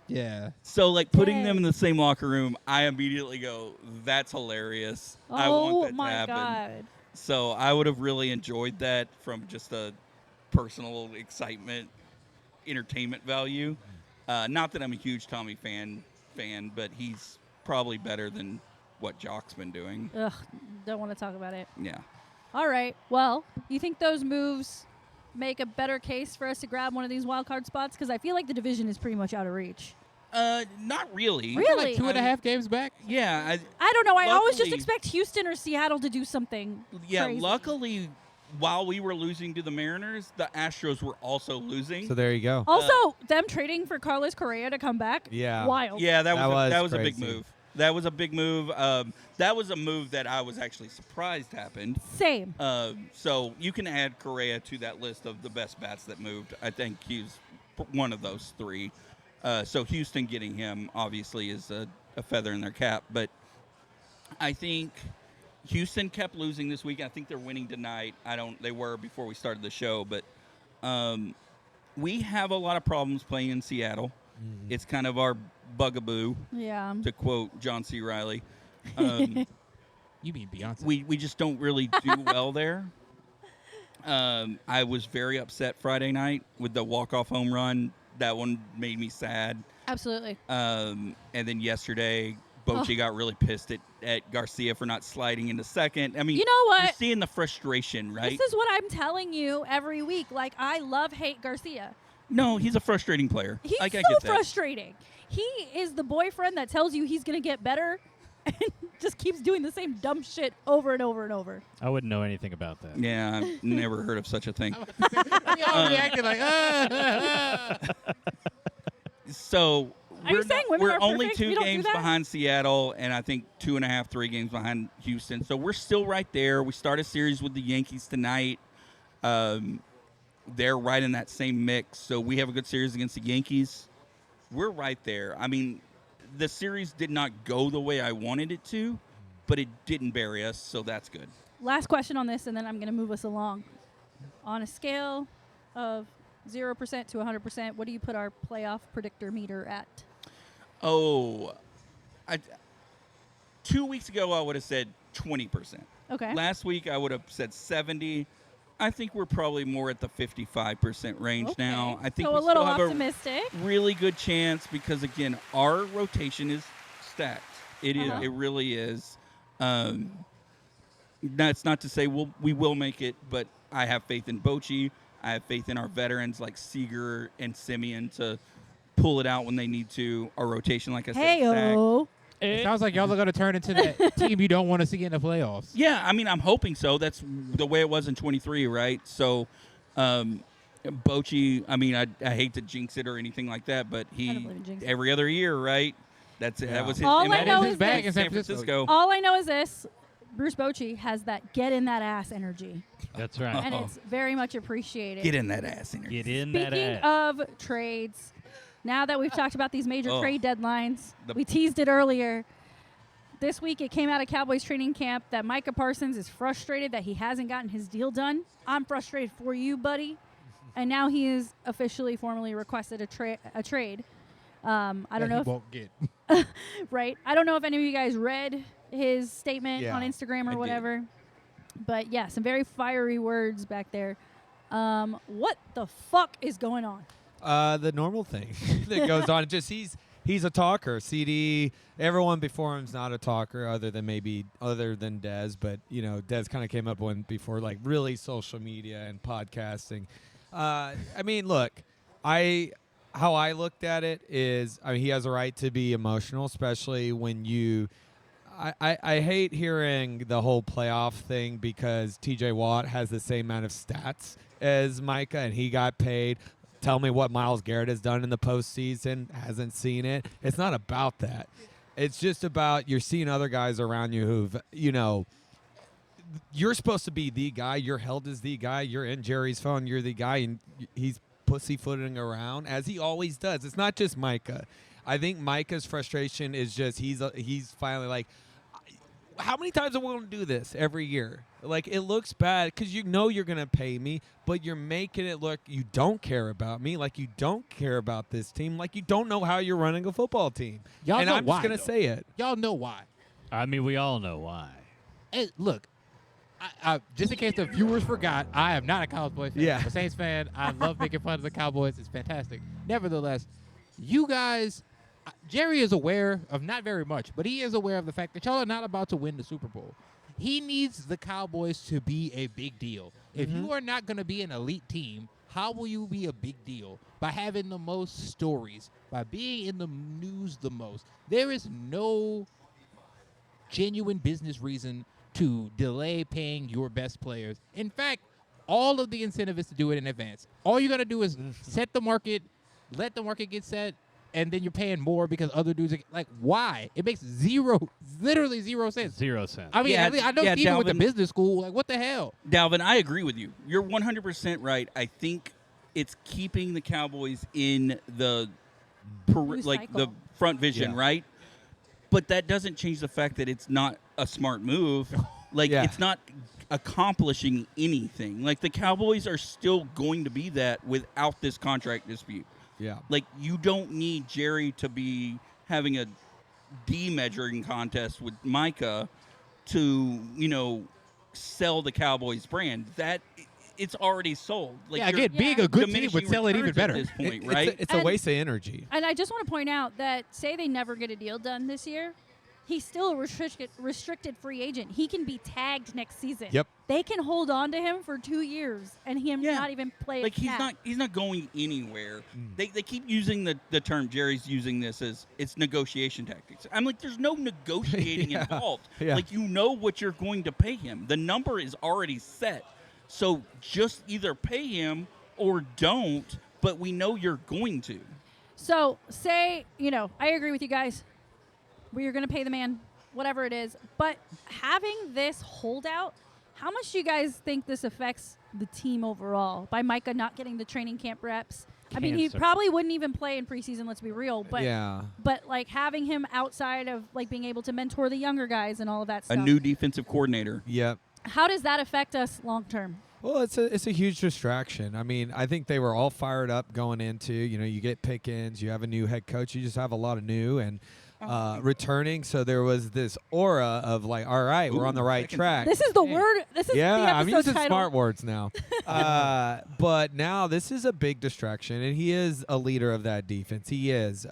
Yeah. So, putting Dang. them in the same locker room, I immediately go, that's hilarious. I want that to my happen. God. So I would have really enjoyed that from just a personal excitement, entertainment value. Not that I'm a huge Tommy fan, but he's probably better than what Jock's been doing. Ugh, don't want to talk about it. Yeah. All right. Well, you think those moves make a better case for us to grab one of these wild card spots? Because I feel like the division is pretty much out of reach. Not really. Really? 2.5 games back. Yeah. I don't know. I always just Luckily- expect Houston or Seattle to do something Yeah. crazy. Luckily, while we were losing to the Mariners, the Astros were also losing. So there you go. Also, them trading for Carlos Correa to come back. Yeah. Wild. Yeah, that was was a big crazy. move. That was a big move. That was a move that I was actually surprised happened. Same. So you can add Correa to that list of the best bats that moved. I think he's one of those 3. So Houston getting him obviously is a feather in their cap. But I think Houston kept losing this week. I think they're winning tonight. They were before we started the show. But we have a lot of problems playing in Seattle. Mm-hmm. It's kind of our bugaboo, Yeah. to quote John C. Reilly. You mean Beyonce? We just don't really do well there. I was very upset Friday night with the walk-off home run. That one made me sad. Absolutely. And then yesterday, Bochy got really pissed at Garcia for not sliding into second. I mean, You know what? You're seeing the frustration, right? This is what I'm telling you every week. I hate Garcia. No, he's a frustrating player. He's I so get that. frustrating. He is the boyfriend that tells you he's going to get better and just keeps doing the same dumb shit over and over and over. I wouldn't know anything about that. Yeah, I've never heard of such a thing. We all reacted like, So Are you saying women we're are only perfect? We 2 don't do games that? behind Seattle, and I think 2.5, 3 games behind Houston. So we're still right there. We start a series with the Yankees tonight. They're right in that same mix. So we have a good series against the Yankees. We're right there. I mean, the series did not go the way I wanted it to, but it didn't bury us, so that's good. Last question on this, and then I'm going to move us along. On a scale of 0% to 100%, what do you put our playoff predictor meter at? Oh, 2 weeks ago I would have said 20%. Okay. Last week I would have said 70. I think we're probably more at the 55% range Okay. now. I think so we a little still have optimistic. a really good chance because, again, our rotation is stacked. It is. Uh-huh. It really is. That's not to say we will make it, but I have faith in Bochy. I have faith in our veterans like Seager and Simeon to pull it out when they need to. Our rotation, like I said, is stacked. Hey-o. It sounds like y'all are going to turn into that team you don't want to see in the playoffs. Yeah, I mean, I'm hoping so. That's the way it was in 23, right? So, Bochy, I mean, I hate to jinx it or anything like that, but I don't he believe in jinx. every other year, right? That's it. Yeah. That was his. All and I that know was is his this. bag in San Francisco. All I know is this. Bruce Bochy has that get in that ass energy, That's right. and it's very much appreciated. Get in that ass energy. Get in that Speaking ass. of trades, now that we've talked about these major Oh. trade deadlines, The- we teased it earlier. This week it came out of Cowboys training camp that Micah Parsons is frustrated that he hasn't gotten his deal done. I'm frustrated for you, buddy. And now he is officially formally requested a trade. I don't know He if won't get. right. I don't know if any of you guys read his statement Yeah, on Instagram I or did. whatever. But yeah, some very fiery words back there. What the fuck is going on? The normal thing that goes on. Just he's a talker. CD. Everyone before him's not a talker, other than Dez. But Dez kind of came up when before like really social media and podcasting. I mean, look, how I looked at it is, I mean, he has a right to be emotional, especially when you. I hate hearing the whole playoff thing because TJ Watt has the same amount of stats as Micah, and he got paid. Tell me what Myles Garrett has done in the postseason. Hasn't seen it. It's not about that. It's just about you're seeing other guys around you who've, you're supposed to be the guy. You're held as the guy. You're in Jerry's phone. You're the guy, and he's pussyfooting around as he always does. It's not just Micah. I think Micah's frustration is just he's finally like, how many times are we going to do this every year? Like, it looks bad because you're going to pay me, but you're making it look you don't care about me, like you don't care about this team, like you don't know how you're running a football team. Y'all and know I'm why, just going to though. say it. Y'all know why. I mean, we all know why. Hey, look, I just in case the viewers forgot, I am not a Cowboys fan. Yeah. I'm a Saints fan. I love making fun of the Cowboys. It's fantastic. Nevertheless, you guys, Jerry is aware of not very much, but he is aware of the fact that y'all are not about to win the Super Bowl. He needs the Cowboys to be a big deal. If you are not going to be an elite team, how will you be a big deal? By having the most stories, by being in the news the most. There is no genuine business reason to delay paying your best players. In fact, all of the incentive is to do it in advance. All you got to do is set the market, let the market get set, and then you're paying more because other dudes are like, why? It makes literally zero sense. 0 cents. I mean, Yeah, at least I know yeah, Steven went to Dalvin. business school. Like, what the hell? Dalvin, I agree with you. You're 100% right. I think it's keeping the Cowboys in the News the cycle. front vision, Yeah. right? But that doesn't change the fact that it's not a smart move. Like, Yeah. it's not accomplishing anything. Like, the Cowboys are still going to be that without this contract dispute. Yeah. Like, you don't need Jerry to be having a D-measuring contest with Micah to, sell the Cowboys brand. That it's already sold. Like, Yeah, you're again, being a good team diminishing would sell it even returns better. at this point, It's right? a And- waste of energy. And I just want to point out that say they never get a deal done this year, he's still a restricted free agent. He can be tagged next season. Yep. They can hold on to him for 2 years and him Yeah. not even play. Like, a cap. he's not going anywhere. They keep using the term, Jerry's using this as it's negotiation tactics. I'm like, there's no negotiating Yeah. involved. Yeah. Like, you know what you're going to pay him. The number is already set. So just either pay him or don't, but we know you're going to. So say, I agree with you guys. We're going to pay the man, whatever it is. But having this holdout, how much do you guys think this affects the team overall by Micah not getting the training camp reps? I mean, he Cancer. probably wouldn't even play in preseason, let's be real. But Yeah. but like having him outside of like being able to mentor the younger guys and all of that A stuff. new defensive coordinator. Yep. How does that affect us long term? Well, it's a huge distraction. I mean, I think they were all fired up going into, you get Pickens, you have a new head coach, you just have a lot of new and returning. So there was this aura of like, all right, we're on the right second track. This is the word. This is the I'm episode using title. smart words now. But now this is a big distraction, and he is a leader of that defense. He is.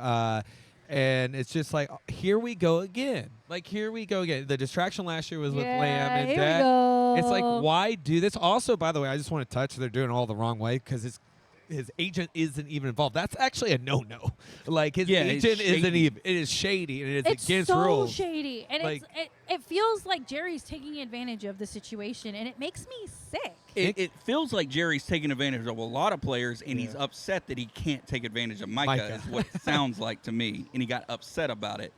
And it's just like, here we go again. Like, here we go again. The distraction last year was with Lamb and here Dak. we go. It's like, why do this? Also, by the way, I just want to touch, they're doing it all the wrong way because his agent isn't even involved. That's actually a no-no. Like, his it's agent isn't shady. even. It is shady, and it's against so rules. shady, and Like- it feels like Jerry's taking advantage of the situation, and it makes me sick. It feels like Jerry's taking advantage of a lot of players, and he's upset that he can't take advantage of Micah. Is what it sounds like to me, and he got upset about it.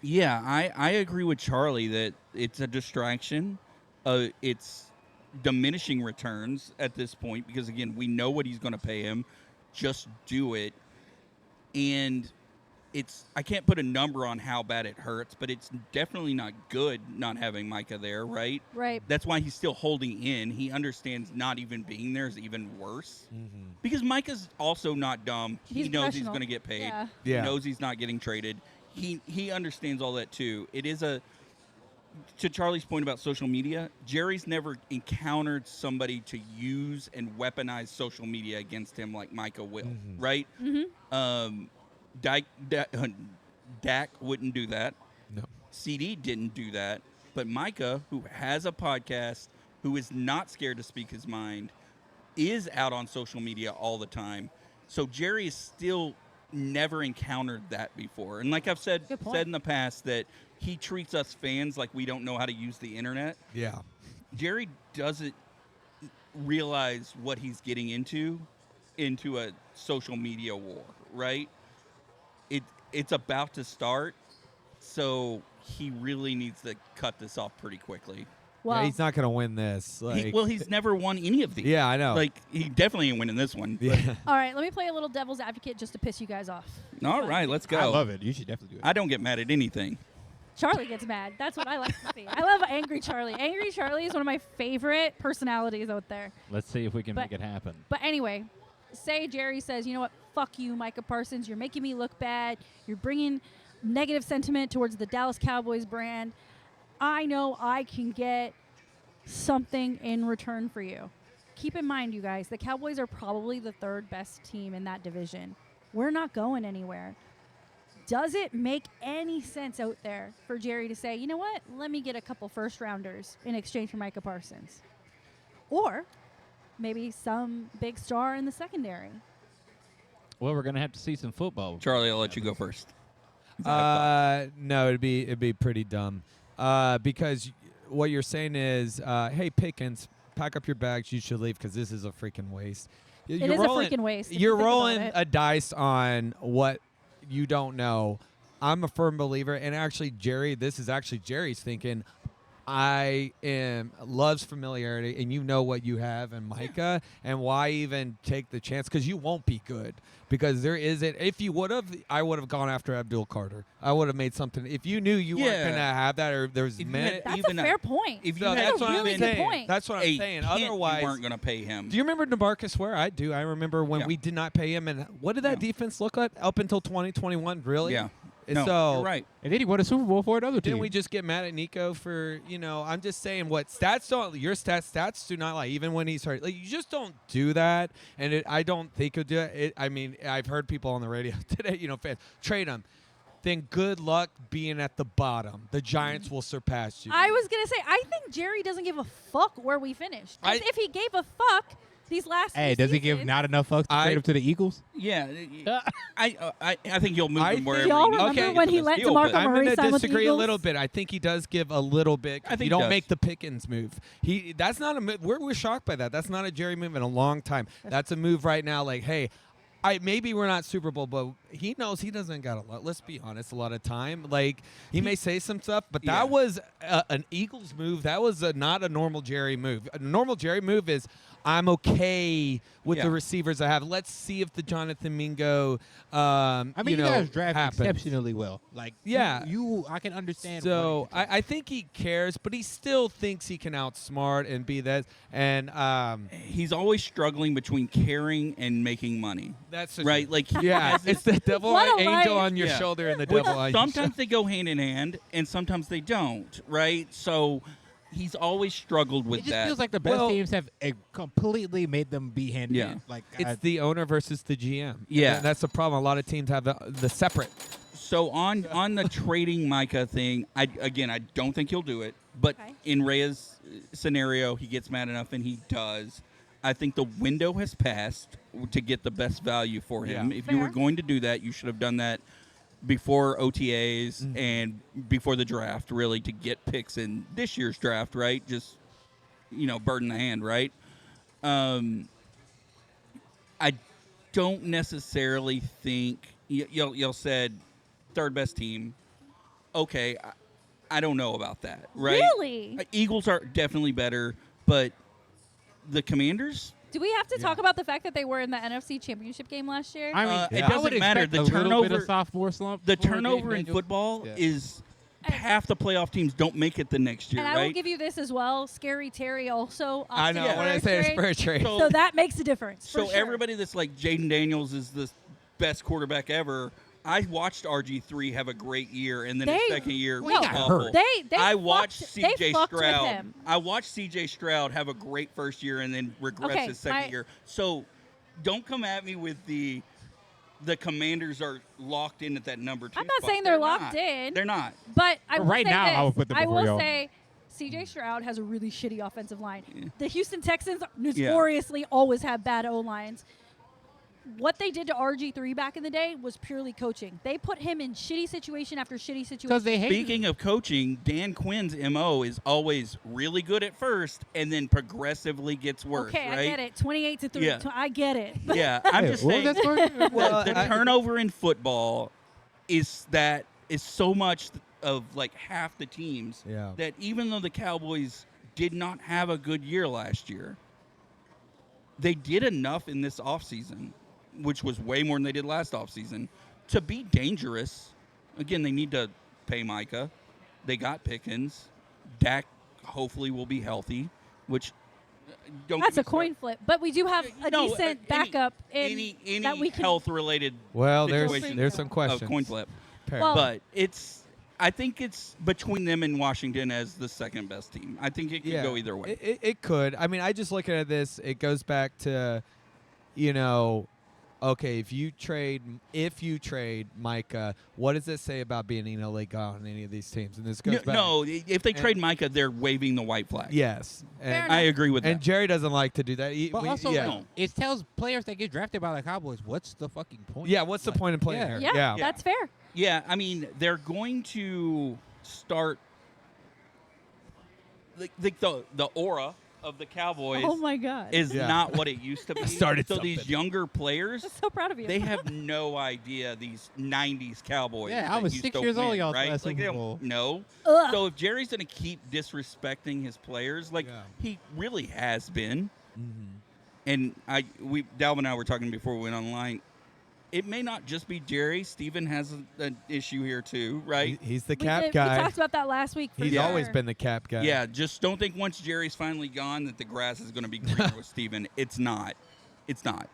Yeah, I agree with Charlie that it's a distraction. It's diminishing returns at this point because, again, we know what he's going to pay him. Just do it. And I can't put a number on how bad it hurts, but it's definitely not good not having Micah there, right? Right. That's why he's still holding in. He understands not even being there is even worse. Because Micah's also not dumb. He's He knows he's professional. going to get paid. Yeah. Yeah. He knows he's not getting traded. He understands all that too. It is to Charlie's point about social media, Jerry's never encountered somebody to use and weaponize social media against him like Micah will, right? Dak wouldn't do that. No. CD didn't do that. But Micah, who has a podcast, who is not scared to speak his mind, is out on social media all the time. So Jerry has still never encountered that before. And like I've said Good point. in the past, that he treats us fans like we don't know how to use the internet. Yeah. Jerry doesn't realize what he's getting into a social media war, right? It's about to start, so he really needs to cut this off pretty quickly. Well, Yeah, he's not going to win this. Like, He's never won any of these. Yeah, I know. Like, he definitely ain't winning this one. yeah. all right, let me play a little devil's advocate just to piss you guys off. All right, let's go. I love it. You should definitely do it. I don't get mad at anything. Charlie gets mad. That's what I like to see. I love Angry Charlie. Angry Charlie is one of my favorite personalities out there. Let's see if we can But- make it happen. But anyway, say Jerry says, you know what, fuck you, Micah Parsons. You're making me look bad. You're bringing negative sentiment towards the Dallas Cowboys brand. I know I can get something in return for you. Keep in mind, you guys, the Cowboys are probably the third best team in that division. We're not going anywhere. Does it make any sense out there for Jerry to say, you know what, let me get a couple first rounders in exchange for Micah Parsons? Or maybe some big star in the secondary. Well, we're going to have to see some football. Charlie, I'll let you go first. No, it'd be pretty dumb. Because what you're saying is, hey, Pickens, pack up your bags. You should leave because this is a freaking waste. It is a freaking waste. if you You're think about rolling it. a dice on what you don't know. I'm a firm believer, and actually, this is actually Jerry's thinking. Loves familiarity, and you know what you have in Micah, and why even take the chance? Because you won't be good. Because there isn't. If you would have, I would have gone after Abdul Carter. I would have made something. If you knew you weren't Yeah. going to have that, or there's If you minute. had- That's even a a- fair point. if you No, had That's that's a what I'm really good saying. point. That's what I'm a saying. hint, Otherwise, you weren't going to pay him. do you remember DeMarcus Ware? I do. I remember when Yeah. we did not pay him. And what did that Yeah. defense look like up until 2021? Really? Yeah. And No, so you're right. And then he won a Super Bowl for another team. didn't we just get mad at Nico for, I'm just saying what stats don't, your stats do not lie, even when he's hurt. Like, you just don't do that. And I don't think he'll do it. I mean, I've heard people on the radio today, fans, trade him. Then good luck being at the bottom. The Giants will surpass you. I was going to say, I think Jerry doesn't give a fuck where we finish. 'Cause if he gave a fuck these last Hey, few does he give seasons- not enough fucks to trade him to the Eagles? Yeah. I think he'll move I him wherever Y'all he needs remember to when get he this let deal, DeMarco but- I'm Murray going to signed with the disagree a Eagles? little bit. I think he does give a little bit. I think you he don't does. make the Pickens move. That's not a move. We're shocked by that. That's not a Jerry move in a long time. That's a move right now. Like, hey, maybe we're not Super Bowl, but he knows he doesn't got a lot. Let's be honest, a lot of time. Like he may say some stuff, but that was an Eagles move. That was not a normal Jerry move. A normal Jerry move is I'm okay with the receivers I have. Let's see if the Jonathan Mingo, I mean, you guys draft happens. exceptionally well. Like, I can understand. So I think he cares, but he still thinks he can outsmart and be that. And he's always struggling between caring and making money. That's right. Like it's the devil What a angel life. on your shoulder and the Which devil on your sometimes shoulder. they go hand in hand, and sometimes they don't. Right. So he's always struggled with it just that. feels like the best teams have completely made them be hand in hand. Like It's the owner versus the GM. Yeah. That's the problem. A lot of teams have the separate. So on the trading Micah thing, I don't think he'll do it. But in Rayya's scenario, he gets mad enough, and he does. I think the window has passed to get the best value for him. Yeah. If you were going to do that, you should have done that before OTAs and before the draft, really, to get picks in this year's draft, right? Just, bird in the hand, right? I don't necessarily think y'all said third best team. Okay, I don't know about that, right? Really? Eagles are definitely better, but the Commanders. Do we have to talk about the fact that they were in the NFC Championship game last year? I mean, it I would doesn't matter. expect The a little bit of turnover, sophomore slump. the before turnover in Daniel. football is half the playoff teams don't make it the next year, and I right? will give you this as well. Scary Terry also. I know. opted When I for say a it's trade. for a trade. So that makes a difference. So for sure. everybody that's like Jaden Daniels is the best quarterback ever. I watched RG3 have a great year, and then his second year was awful. I watched CJ Stroud. I watched CJ Stroud have a great first year and then regress his second year. So don't come at me with the Commanders are locked in at that number 2 I'm not spot. saying they're locked in. They're not. But I will Right say now, this. I would put them I before will y'all. say CJ Stroud has a really shitty offensive line. Yeah. The Houston Texans notoriously always have bad O-lines. What they did to RG3 back in the day was purely coaching. They put him in shitty situation after shitty situation. Because they hate Speaking of coaching, Dan Quinn's MO is always really good at first and then progressively gets worse. Okay, right? I get it. 28-3. Yeah. I get it. Yeah, I'm just saying. What was that score? The turnover in football is so much of like half the teams that even though the Cowboys did not have a good year last year, they did enough in this offseason, which was way more than they did last offseason, to be dangerous. Again, they need to pay Micah. They got Pickens. Dak hopefully will be healthy, which don't That's get me a coin flip. But we do have a decent backup in any that we can. health-related Well, situation there's some questions. of coin flip. Well- But I think it's between them and Washington as the second best team. I think it could go either way. It could. I mean, I just looking at this, it goes back to, okay, if you trade Micah, what does it say about being an illegal on any of these teams? And this goes back. No, if they trade Micah, they're waving the white flag. Yes. Fair And, I agree with and that. Jerry doesn't like to do that. But also, No. it tells players that get drafted by the Cowboys, what's the fucking point? Yeah, what's the Like, point of playing yeah. here? Yeah, that's fair. Yeah, I mean, they're going to start the aura of the Cowboys Oh my God. is not what it used to be. Started so these something. younger players, I'm so proud of you. they have no idea these 90s Cowboys. Yeah, that I was used 6 to years old, win, y'all right? last Like, they Super don't Bowl. know. Ugh. So if Jerry's going to keep disrespecting his players, like he really has been, and Dalvin and I were talking before we went online, it may not just be Jerry. Steven has an issue here too, right? He's the We cap did- guy. We talked about that last week. For He's sure. always been the cap guy. Yeah, just don't think once Jerry's finally gone that the grass is going to be greener with Steven. It's not. It's not.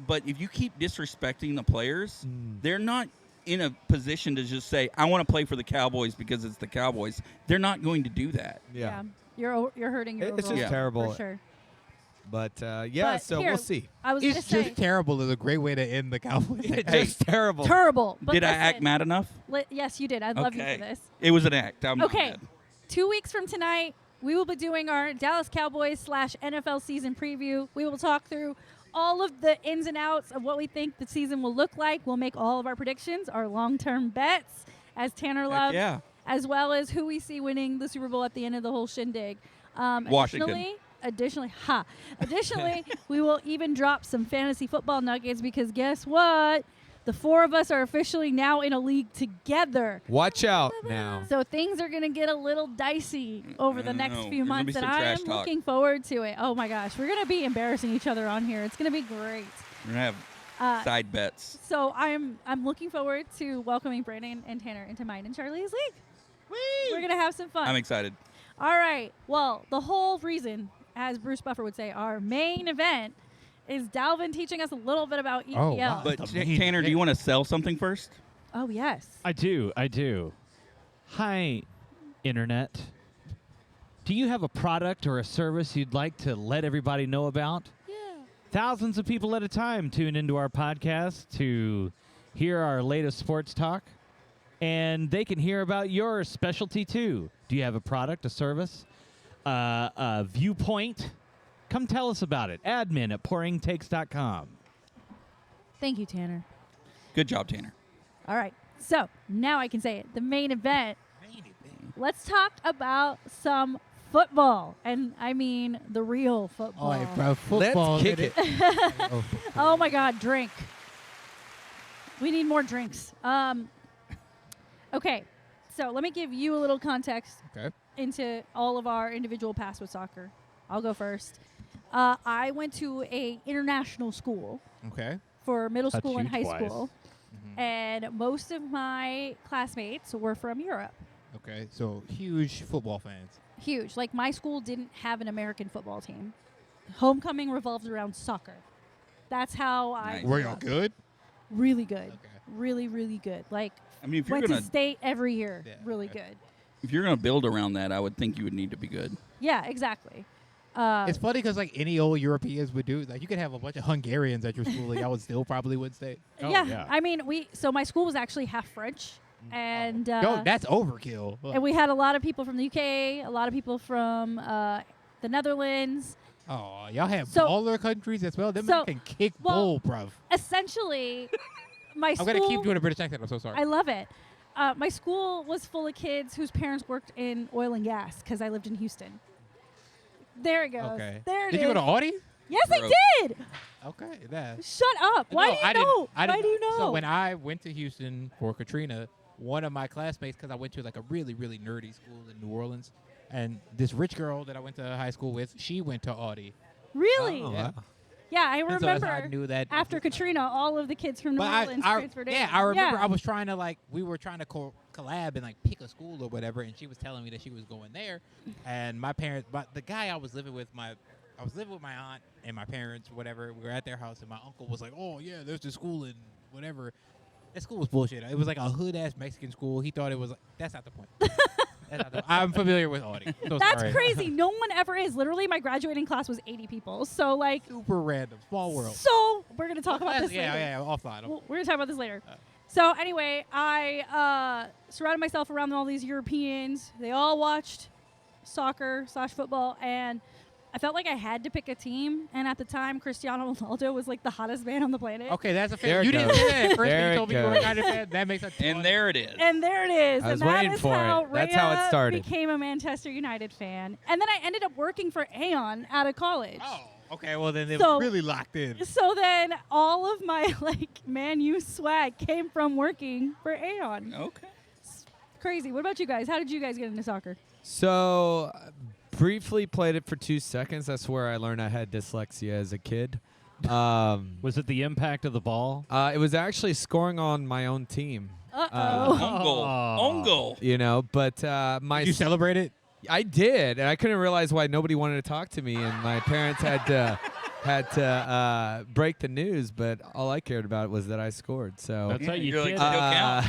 But if you keep disrespecting the players, they're not in a position to just say, I want to play for the Cowboys because it's the Cowboys. They're not going to do that. Yeah. You're hurting your It's just overall terrible. for sure. But, But so here, we'll see. I was going It's to say just terrible is a great way to end the Cowboys. It's Hey. just terrible. terrible. But Did I listen, act mad enough? Yes, you did. I love you Okay. for this. It was an act. I'm not Okay. mad. 2 weeks from tonight, we will be doing our Dallas Cowboys / NFL season preview. We will talk through all of the ins and outs of what we think the season will look like. We'll make all of our predictions, our long-term bets, as Tanner loves, yeah. as well as who we see winning the Super Bowl at the end of the whole shindig. Washington. Additionally, Additionally, we will even drop some fantasy football nuggets because guess what? The 4 of us are officially now in a league together. Watch out now. So things are going to get a little dicey over the next few There's gonna be months, and some I trash am talk. looking forward to it. Oh my gosh, we're going to be embarrassing each other on here. It's going to be great. We're going to have side bets. So I'm looking forward to welcoming Brandon and Tanner into mine and Charlie's league. We're going to have some fun. I'm excited. All right. Well, the whole reason, as Bruce Buffer would say, our main event is Dalvin teaching us a little bit about EPL. Oh, wow. But That's amazing. Tanner, do you want to sell something first? Oh, yes. I do. Hi, Internet. Do you have a product or a service you'd like to let everybody know about? Yeah. Thousands of people at a time tune into our podcast to hear our latest sports talk, and they can hear about your specialty too. Do you have a product, a service, a viewpoint? Come tell us about it. Admin at pouringtakes.com. Thank you, Tanner. Good job, Tanner. All right. So now I can say it. The main event. Let's talk about some football. And I mean the real football. Oh, bro, football. Let's kick it. Oh, my God. Drink. We need more drinks. Okay. So let me give you a little context Okay. into all of our individual paths with soccer. I'll go first. I went to a international school Okay. for middle Touched school and you high twice. school, and most of my classmates were from Europe. Okay. So huge football fans. Huge. Like my school didn't have an American football team. Homecoming revolved around soccer. That's how I Nice. Were grew y'all up. good? Really good. Okay. Really, really good. Like I mean, if you're went to gonna state every year. Yeah, Really okay. good. if you're gonna build around that, I would think you would need to be good. Yeah, exactly. It's funny because like any old Europeans would do. Like you could have a bunch of Hungarians at your school, and y'all would still probably would stay. Oh, yeah, yeah. I mean, so my school was actually half French, and Yo, that's overkill. and we had a lot of people from the UK, a lot of people from the Netherlands. Oh, y'all have So- baller countries as well. Them so- men can kick well, bull, bruv. Essentially, my I'm school. gonna keep doing a British accent. I'm so sorry. I love it. My school was full of kids whose parents worked in oil and gas because I lived in Houston. There it goes. Okay. There it Did is. you go to Audi? Yes, Gross. I did. Okay, that. Shut up. Why No, do you I didn't- know? I Why didn't do you know? So when I went to Houston for Katrina, one of my classmates, because I went to like a really, really nerdy school in New Orleans, and this rich girl that I went to high school with, she went to Audi. Really? Oh, Yeah. wow. Yeah, I And so that's remember how I knew that after Katrina, all of the kids from New But Orleans I transferred in. yeah, I remember Yeah. I was trying to like we were trying to collab and like pick a school or whatever, and she was telling me that she was going there, and my parents, but the guy I was living with, I was living with my aunt and my parents, whatever. We were at their house, and my uncle was like, "Oh yeah, there's this school in whatever." That school was bullshit. It was like a hood ass Mexican school. He thought it was. That's not the point. That's not the, I'm familiar with Audi. So That's sorry. crazy. No one ever is. Literally, my graduating class was 80 people. So, like, Super random, small world. so we're going to talk about this yeah, later. yeah, offline. We're going to talk about this later. So, anyway, I surrounded myself around all these Europeans. They all watched soccer/football, and I felt like I had to pick a team. And at the time, Cristiano Ronaldo was like the hottest man on the planet. Okay, that's a There fair. it You didn't goes. say that at first. There when it you told me you were a goes. United fan. That makes a ton. And there it is. And there it is. I was and that waiting is for it. how That's how it Rayya started. became a Manchester United fan. And then I ended up working for Aon out of college. Oh, okay. Well, then it So- was really locked in. So then all of my like Man U swag came from working for Aon. Okay. Crazy. What about you guys? How did you guys get into soccer? So, briefly played it for 2 seconds. That's where I learned I had dyslexia as a kid. Was it the impact of the ball? It was actually scoring on my own team. Uh-oh. Own goal. Own goal. You know, but my Did you celebrate it? I did, and I couldn't realize why nobody wanted to talk to me, and my parents had to break the news. But all I cared about was that I scored. So That's how you you're like, did "Still it. count."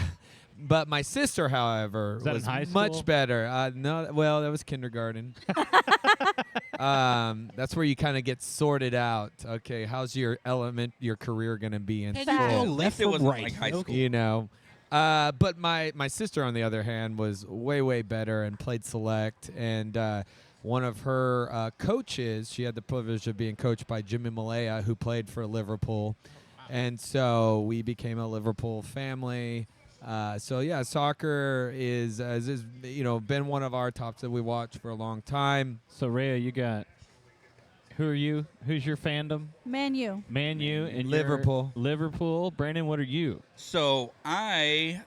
But my sister, however, Was that in was high school? much better. No, well, that was kindergarten. That's where you kind of get sorted out. Okay, how's your career going to be in Fact. school? Left it wasn't like high school. You know. But my sister, on the other hand, was way, way better and played select. And one of her coaches, she had the privilege of being coached by Jimmy Malaya, who played for Liverpool. And so we became a Liverpool family. So yeah, soccer is been one of our tops that we watch for a long time. So, Rayya, you got Who are you? Who's your fandom? Man U. Man U and you're Liverpool. Liverpool. Brandon, what are you? So I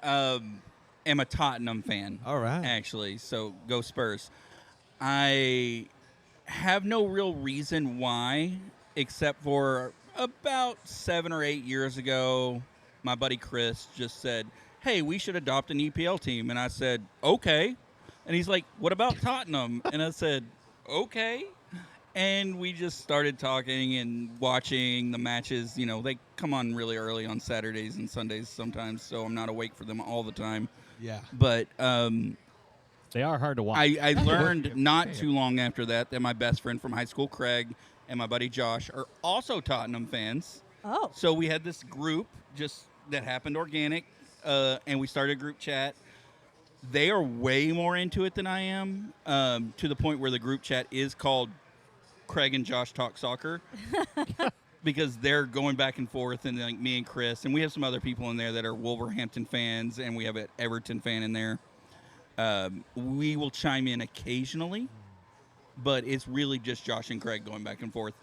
am a Tottenham fan. All right. Actually, so go Spurs. I have no real reason why, except for about 7 or 8 years ago, my buddy Chris just said, "Hey, we should adopt an EPL team," and I said, "Okay," and he's like, "What about Tottenham?" And I said, "Okay." And we just started talking and watching the matches. You know, they come on really early on Saturdays and Sundays sometimes, so I'm not awake for them all the time. Yeah. But They are hard to watch. I learned not too long after that my best friend from high school, Craig, and my buddy Josh are also Tottenham fans. Oh. So we had this group just that happened organic, and we started a group chat. They are way more into it than I am, to the point where the group chat is called Craig and Josh Talk Soccer because they're going back and forth, and like me and Chris, and we have some other people in there that are Wolverhampton fans, and we have an Everton fan in there. We will chime in occasionally, but it's really just Josh and Craig going back and forth.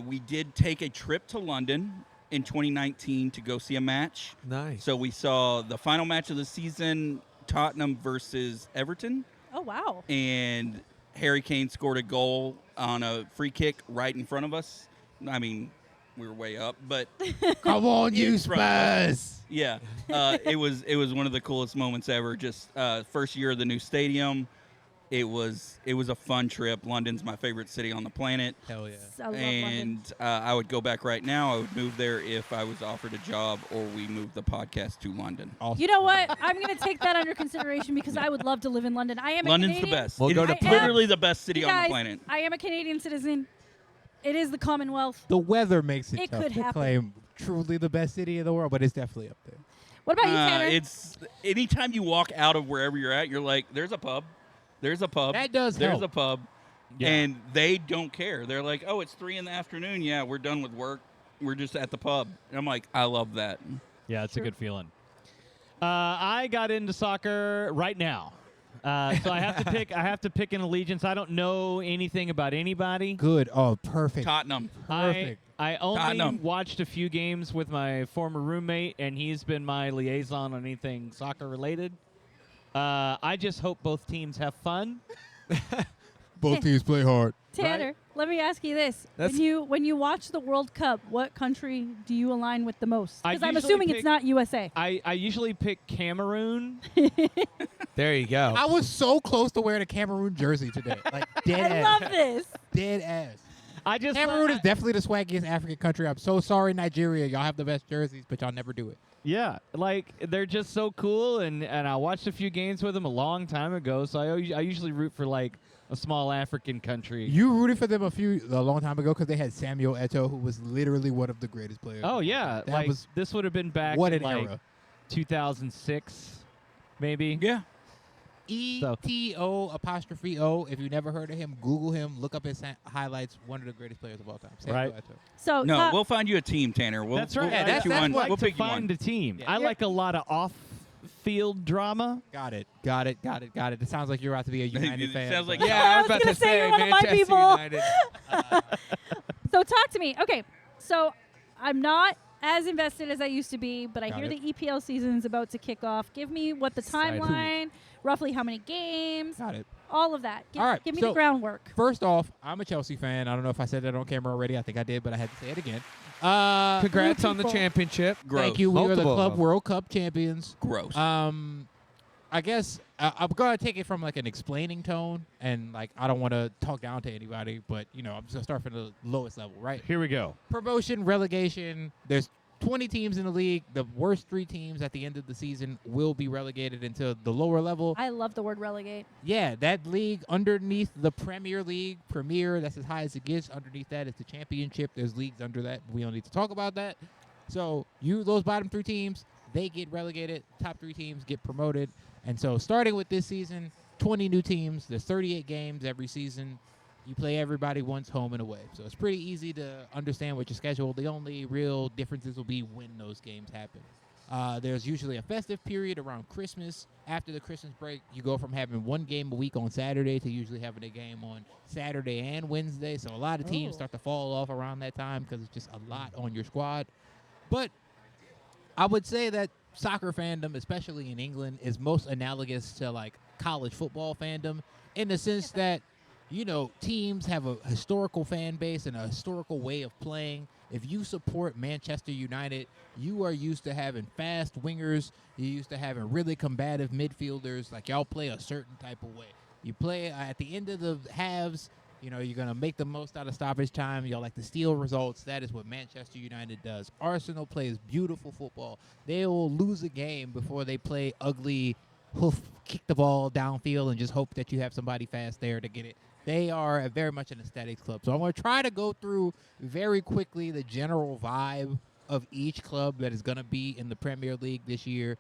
We did take a trip to London in 2019 to go see a match. Nice. So we saw the final match of the season, Tottenham versus Everton, Oh, wow. and Harry Kane scored a goal on a free kick right in front of us. I mean, we were way up, but Come on, you In front of us. Spurs. yeah, it was one of the coolest moments ever. Just first year of the new stadium. It was a fun trip. London's my favorite city on the planet, Hell yeah. I love London. and I would go back right now. I would move there if I was offered a job, or we moved the podcast to London. Awesome. You know what? I'm going to take that under consideration because I would love to live in London. I am London's a the Canadian. best. We'll It go is to literally the best city You on guys, the planet. I am a Canadian citizen. It is the Commonwealth. The weather makes it, It tough could to happen. claim truly the best city in the world, but it's definitely up there. What about you, Tanner? It's anytime you walk out of wherever you're at, you're like, "There's a pub, there's a pub, That does there's help. a pub," Yeah. and they don't care. They're like, "Oh, it's 3 p.m. Yeah, we're done with work. We're just at the pub." And I'm like, I love that. Yeah, it's Sure. a good feeling. I got into soccer right now, so I have to pick. I have to pick an allegiance. I don't know anything about anybody. Good. Oh, perfect. Tottenham. Perfect. I only Tottenham. watched a few games with my former roommate, and he's been my liaison on anything soccer related. I just hope both teams have fun. Both teams play hard. Tanner, let me ask you this: That's- when you watch the World Cup, what country do you align with the most? I Because I'm usually assuming it's pick- not USA. I usually pick Cameroon. There you go. I was so close to wearing a Cameroon jersey today. Like, dead I ass. love this. Dead ass. I just Cameroon is definitely the swaggiest African country. I'm so sorry, Nigeria. Y'all have the best jerseys, but y'all never do it. Yeah, like they're just so cool, and I watched a few games with them a long time ago. So I usually root for like a small African country. You rooted for them a long time ago because they had Samuel Eto'o, who was literally one of the greatest players. Oh yeah, That like was this would have been back what in an like era. 2006, maybe. Yeah. ETO''O. If you never heard of him, Google him. Look up his highlights. One of the greatest players of all time. Samuel Right. Eto'o. So No, top- we'll find you a team, Tanner. We'll, That's right. We'll Yeah, pick that's- you that's one. what- like We'll to pick you find one. a team. Yeah. I like a lot of off-field drama. Got it. It sounds like you're about to be a United It fan. sounds like- so- Yeah, I was about gonna to say you're one of my Manchester people. United. So talk to me. Okay, so I'm not as invested as I used to be, but I Got hear it. the EPL season is about to kick off. Give me what the Excited. timeline, roughly how many games, Got it. all of that. All right, Give me so- the groundwork. First off, I'm a Chelsea fan. I don't know if I said that on camera already. I think I did, but I had to say it again. Congrats on the people. championship. Gross. Thank you. We are the Multiple of Club them. World Cup champions. Gross. I guess I'm gonna take it from like an explaining tone, and like I don't want to talk down to anybody, but you know I'm just gonna start from the lowest level, right? Here we go. Promotion, relegation. There's 20 teams in the league. The worst 3 teams at the end of the season will be relegated into the lower level. I love the word relegate. Yeah, that league underneath the Premier League, Premier, that's as high as it gets. Underneath that is the Championship. There's leagues under that. We don't need to talk about that. So those bottom 3 teams, they get relegated. Top 3 teams get promoted. And so starting with this season, 20 new teams. There's 38 games every season. You play everybody once, home and away. So it's pretty easy to understand what your schedule. The only real differences will be when those games happen. There's usually a festive period around Christmas. After the Christmas break, you go from having one game a week on Saturday to usually having a game on Saturday and Wednesday. So a lot of teams start to fall off around that time because it's just a lot on your squad. But I would say that soccer fandom, especially in England, is most analogous to like college football fandom in the sense that, you know, teams have a historical fan base and a historical way of playing. If you support Manchester United, you are used to having fast wingers. You're used to having really combative midfielders. Like, y'all play a certain type of way. You play at the end of the halves, you know, you're going to make the most out of stoppage time. Y'all like to steal results. That is what Manchester United does. Arsenal plays beautiful football. They will lose a game before they play ugly kick the ball downfield and just hope that you have somebody fast there to get it. They are very much an aesthetics club. So I'm going to try to go through very quickly the general vibe of each club that is going to be in the Premier League this year.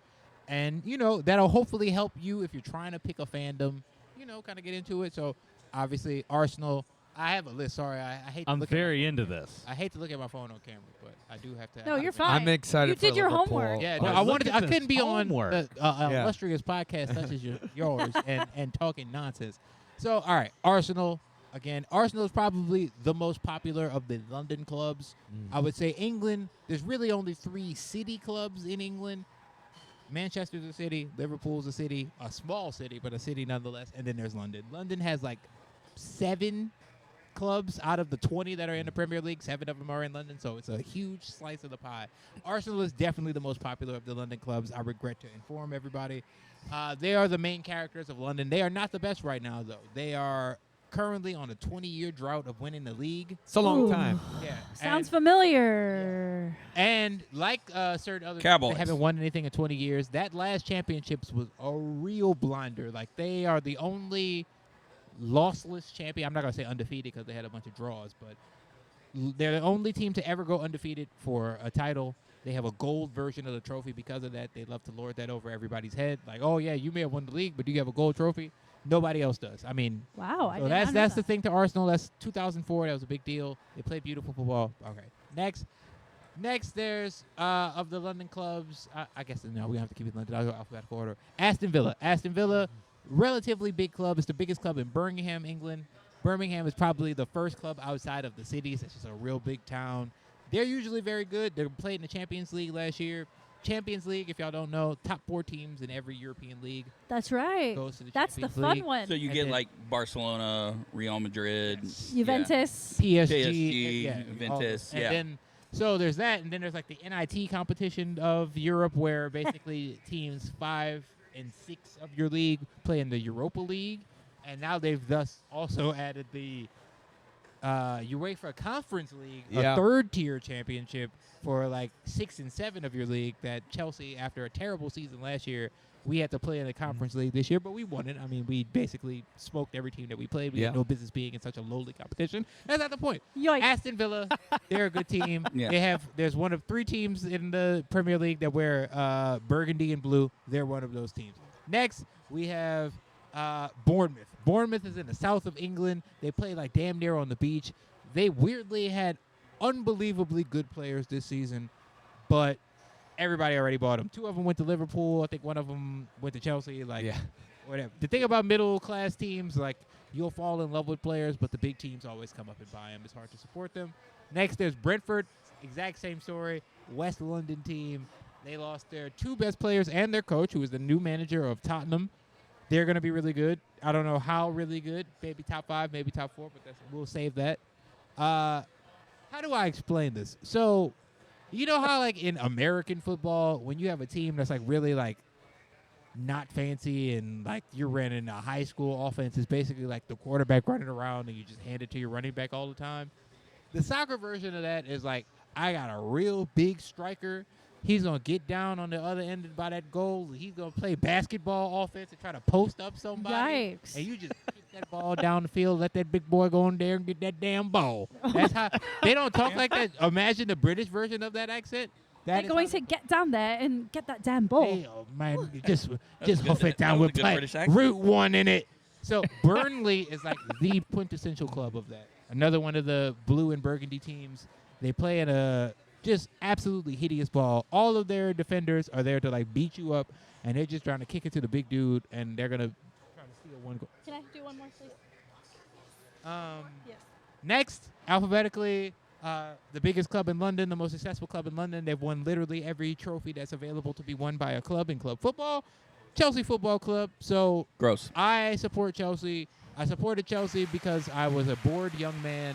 And, you know, that'll hopefully help you if you're trying to pick a fandom, you know, kind of get into it. So, obviously, Arsenal. I have a list. Sorry, I hate to I'm look very into this. I hate to look at my phone on camera, but I do have to. No, you're fine. I'm excited You for did your Liverpool. homework. Yeah, Oh, no, I look wanted. at I this couldn't be homework. on the illustrious podcast such as yours and talking nonsense. So, all right, Arsenal. Again, Arsenal is probably the most popular of the London clubs. I would say England, there's really only 3 city clubs in England. Manchester's a city, Liverpool's a city, a small city, but a city nonetheless, and then there's London. London has like 7 clubs out of the 20 that are in the Premier League. 7 of them are in London, so it's a huge slice of the pie. Arsenal is definitely the most popular of the London clubs. I regret to inform everybody. They are the main characters of London. They are not the best right now, though. They are currently on a 20-year drought of winning the league. It's a long Ooh. time. Yeah. Sounds familiar. And like certain other Cowboys. they haven't won anything in 20 years. That last championships was a real blinder. Like, they are the only lossless champion. I'm not going to say undefeated because they had a bunch of draws, but they're the only team to ever go undefeated for a title. They have a gold version of the trophy because of that. They love to lord that over everybody's head. Like, oh, yeah, you may have won the league, but do you have a gold trophy? Nobody else does. I mean, Wow, I so did that's not know the that. thing to Arsenal. That's 2004. That was a big deal. They played beautiful football. Okay. Next, there's of the London clubs. I guess no, we have to keep it London. I'll go alphabetical order. Aston Villa, relatively big club. It's the biggest club in Birmingham, England. Birmingham is probably the first club outside of the cities. It's just a real big town. They're usually very good. They played in the Champions League last year. Champions League, if y'all don't know, top 4 teams in every European league That's right. goes to the That's the Champions fun League. one. So you And get then- like Barcelona, Real Madrid, Juventus. PSG, PSG, Juventus, and yeah. then so there's that, and then there's like the NIT competition of Europe, where basically teams 5 and 6 of your league play in the Europa League, and now they've thus also added the UEFA Conference League, Yeah. a 3rd-tier championship for like 6 and 7 of your league. That Chelsea, after a terrible season last year, we had to play in the Conference League this year, but we won it. I mean, we basically smoked every team that we played. We had Yeah. no business being in such a lowly competition. That's not the point. Yoink. Aston Villa, they're a good team. Yeah. There's one of 3 teams in the Premier League that wear burgundy and blue. They're one of those teams. Next, we have Bournemouth. Bournemouth is in the south of England. They play like damn near on the beach. They weirdly had unbelievably good players this season, but everybody already bought them. 2 of them went to Liverpool. I think 1 of them went to Chelsea. Like, Yeah. whatever. The thing about middle-class teams, like, you'll fall in love with players, but the big teams always come up and buy them. It's hard to support them. Next, there's Brentford. Exact same story. West London team. They lost their 2 best players and their coach, who is the new manager of Tottenham. They're going to be really good. I don't know how really good. Maybe top 5, maybe top 4, but we'll save that. How do I explain this? So, you know how, like, in American football, when you have a team that's, like, really, like, not fancy and, like, you're running a high school offense, is basically like the quarterback running around and you just hand it to your running back all the time. The soccer version of that is, like, I got a real big striker. He's going to get down on the other end by that goal. He's going to play basketball offense and try to post up somebody. Yikes. And you just kick that ball down the field, let that big boy go in there and get that damn ball. That's how they don't talk like that. Imagine the British version of that accent. They're going to get down there and get that damn ball. Hey, oh, man, just good. hoof it That down was a with good play. British accent. Route 1 in it. So Burnley is like the quintessential club of that. Another one of the blue and burgundy teams. They play in a Just absolutely hideous ball. All of their defenders are there to like beat you up, and they're just trying to kick it to the big dude, and they're gonna try to steal one goal. Can I do one more, please? Yes. Next, alphabetically, the biggest club in London, the most successful club in London. They've won literally every trophy that's available to be won by a club in club football. Chelsea Football Club. So Gross. I support Chelsea. I supported Chelsea because I was a bored young man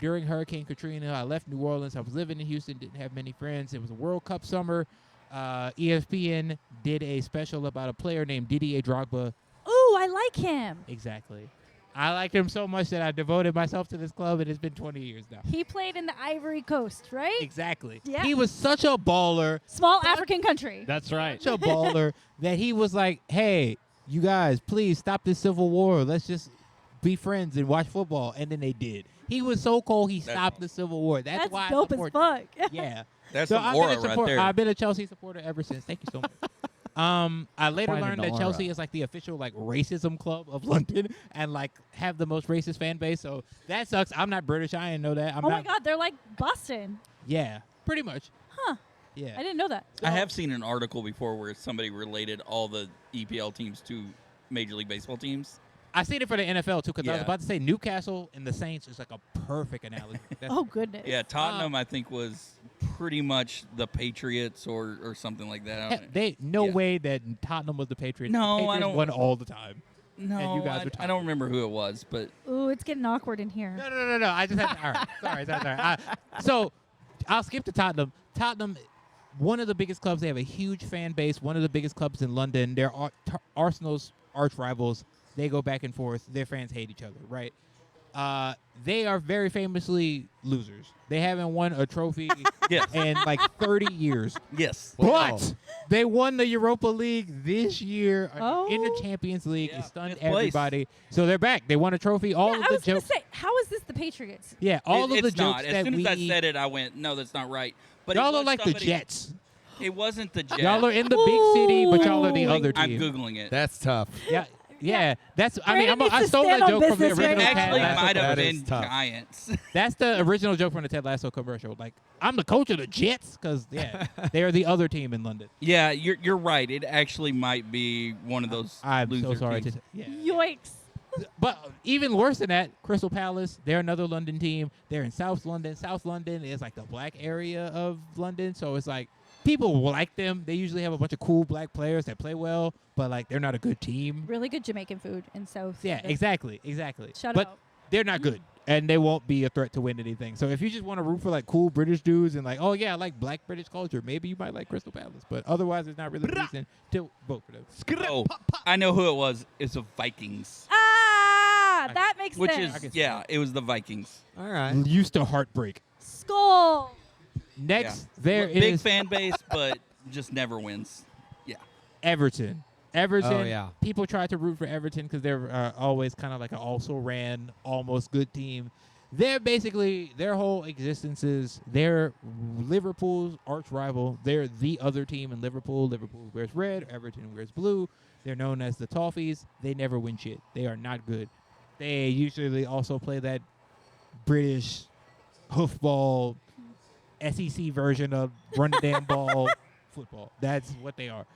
during Hurricane Katrina. I left New Orleans. I was living in Houston, didn't have many friends. It was a World Cup summer. ESPN did a special about a player named Didier Drogba. Ooh, I like him. Exactly. I like him so much that I devoted myself to this club, and it's been 20 years now. He played in the Ivory Coast, right? Exactly. Yeah. He was such a baller, Small African country. That's right. such a baller, that he was like, hey, you guys, please stop this civil war. Let's just be friends and watch football. And then they did. He was so cold, he stopped the civil war. That's why dope I as support. fuck. Yeah. That's So some I've aura been a right support- there. I've been a Chelsea supporter ever since. Thank you so much. I later Quite learned an that Chelsea aura. is like the official like racism club of London and like have the most racist fan base. So that sucks. I'm not British. I didn't know that. I'm Oh not. my God, they're like Boston. Yeah, pretty much. Huh. Yeah. I didn't know that. I have seen an article before where somebody related all the EPL teams to Major League Baseball teams. I seen it for the NFL too, because I was Yeah. about to say Newcastle and the Saints is like a perfect analogy. That's- Oh, goodness. Yeah, Tottenham, I think, was pretty much the Patriots or something like that. I don't- They no Yeah. way that Tottenham was the Patriots. No, the I Patriots don't- won all the time. No, And you guys were I don't remember who it was, but Ooh, it's getting awkward in here. No. I just have to, all right. Sorry. So I'll skip to Tottenham. Tottenham, one of the biggest clubs. They have a huge fan base. One of the biggest clubs in London. They're Arsenal's arch rivals. They go back and forth. Their fans hate each other, right? They are very famously losers. They haven't won a trophy yes, in like 30 years. yes. But they won the Europa League this year in the Oh. Champions League. Yeah, It stunned fifth place. everybody. So they're back. They won a trophy. All Yeah, of I the was going to jokes. say, how is this the Patriots? Yeah, all of the It's jokes not. that As soon we as I said it, I went, no, that's not right. But y'all it are was like somebody- the Jets. It wasn't the Jets. Y'all are in the big city, but y'all are the Ooh. other I'm team. Googling it. That's tough. Yeah. That's. I mean, Brandon I needs to stole stand that on joke from the business right original. now. Ted Actually, Lasso might have That is been tough. Giants. That's the original joke from the Ted Lasso commercial. Like, I'm the coach of the Jets, because they are the other team in London. Yeah, you're right. It actually might be one of those. I'm loser so sorry teams. to. Yeah. Yikes. But even worse than that, Crystal Palace, they're another London team. They're in South London. South London is like the black area of London, so it's like people like them. They usually have a bunch of cool black players that play well, but like they're not a good team. Really good Jamaican food in South. Yeah, London. exactly. Shut But up. they're not good, and they won't be a threat to win anything. So if you just want to root for like cool British dudes and like, oh yeah, I like black British culture, maybe you might like Crystal Palace. But otherwise, it's not really a reason to vote for them. Oh, I know who it was. It's the Vikings. Ah, that makes Which sense. is, yeah, it was the Vikings. All right. Used to heartbreak. Skull. Next, Yeah. there Big is fan base, but just never wins. Yeah. Everton. Everton. Oh, yeah. People try to root for Everton because they're always kind of like an also-ran, almost good team. They're basically, their whole existence is they're Liverpool's arch rival. They're the other team in Liverpool. Liverpool wears red. Everton wears blue. They're known as the Toffees. They never win shit. They are not good. They usually also play that British hoofball SEC version of run the damn ball football. That's what they are.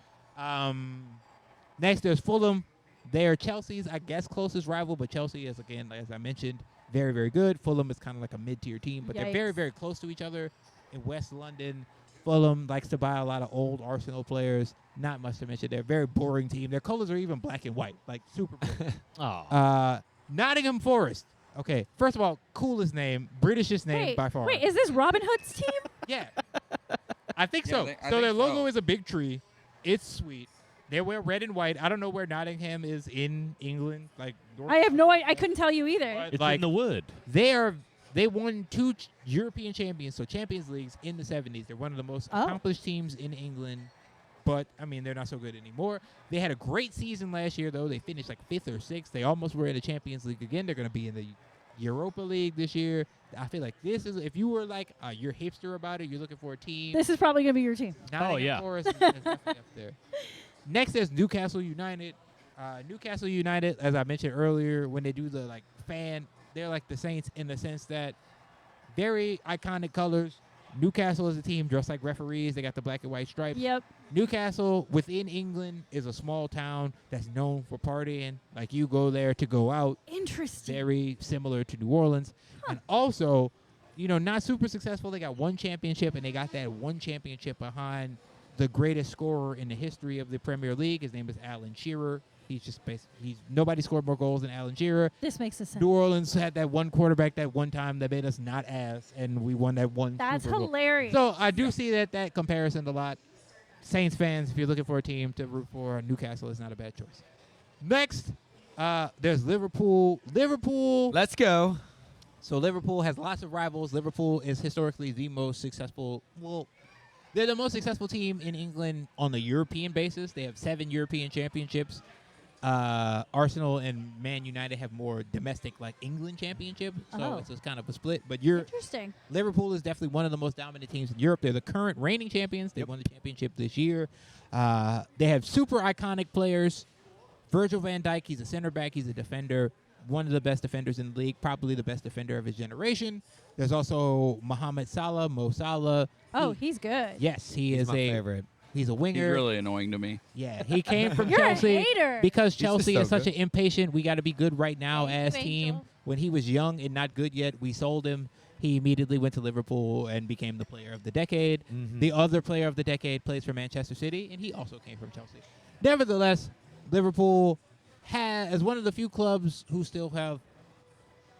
Next, there's Fulham. They are Chelsea's, I guess, closest rival, but Chelsea is, again, as I mentioned, very, very good. Fulham is kind of like a mid-tier team, but they're very, Yikes. very close to each other. In West London, Fulham likes to buy a lot of old Arsenal players. Not much to mention. They're a very boring team. Their colors are even black and white, like super boring. Oh. Nottingham Forest. Okay, first of all, coolest name, Britishest name by far. Wait, is this Robin Hood's team? Yeah. I think Yeah, so. I think So their logo so. is a big tree. It's sweet. They wear red and white. I don't know where Nottingham is in England. Like North I have no idea. I couldn't tell you either. but, It's like, in the wood. they won 2 European champions, so Champions Leagues in the 70s. They're one of the most Oh. accomplished teams in England. But, I mean, they're not so good anymore. They had a great season last year, though. They finished like 5th or 6th. They almost were in the Champions League again. They're going to be in the Europa League this year. I feel like this is, if you were like, you're hipster about it, you're looking for a team. This is probably going to be your team. Nottingham yeah. Forest is definitely up there. Next is Newcastle United. Newcastle United, as I mentioned earlier, when they do the like fan, they're like the Saints in the sense that very iconic colors, Newcastle is a team dressed like referees. They got the black and white stripes. Yep. Newcastle within England is a small town that's known for partying. Like you go there to go out. Interesting. Very similar to New Orleans. And also, not super successful. They got one championship, and they got that one championship behind the greatest scorer in the history of the Premier League. His name is Alan Shearer. Nobody scored more goals than Alan Shearer. This makes sense. New Orleans had that one quarterback that one time that made us not ass, and we won that one. That's Super Bowl. hilarious. So I do see that comparison a lot. Saints fans, if you're looking for a team to root for, Newcastle is not a bad choice. Next, there's Liverpool. Let's go. So Liverpool has lots of rivals. Liverpool is historically the most successful. Well, they're the most successful team in England on the European basis. They have 7 European championships. Arsenal and Man United have more domestic, like England championship. So it's kind of a split. But Interesting. Liverpool is definitely one of the most dominant teams in Europe. They're the current reigning champions. They won the championship this year. They have super iconic players. Virgil van Dijk, he's a center back. He's a defender. One of the best defenders in the league, probably the best defender of his generation. There's also Mohamed Salah, Mo Salah. Oh, he's good. Yes, He's my favorite. He's a winger. He's really annoying to me. Yeah, he came from You're Chelsea. a hater. Because He's Chelsea just is so such an impatient, we got to be good right now Thank as you, team. Angel. When he was young and not good yet, we sold him. He immediately went to Liverpool and became the player of the decade. The other player of the decade plays for Manchester City, and he also came from Chelsea. Nevertheless, Liverpool is one of the few clubs who still have,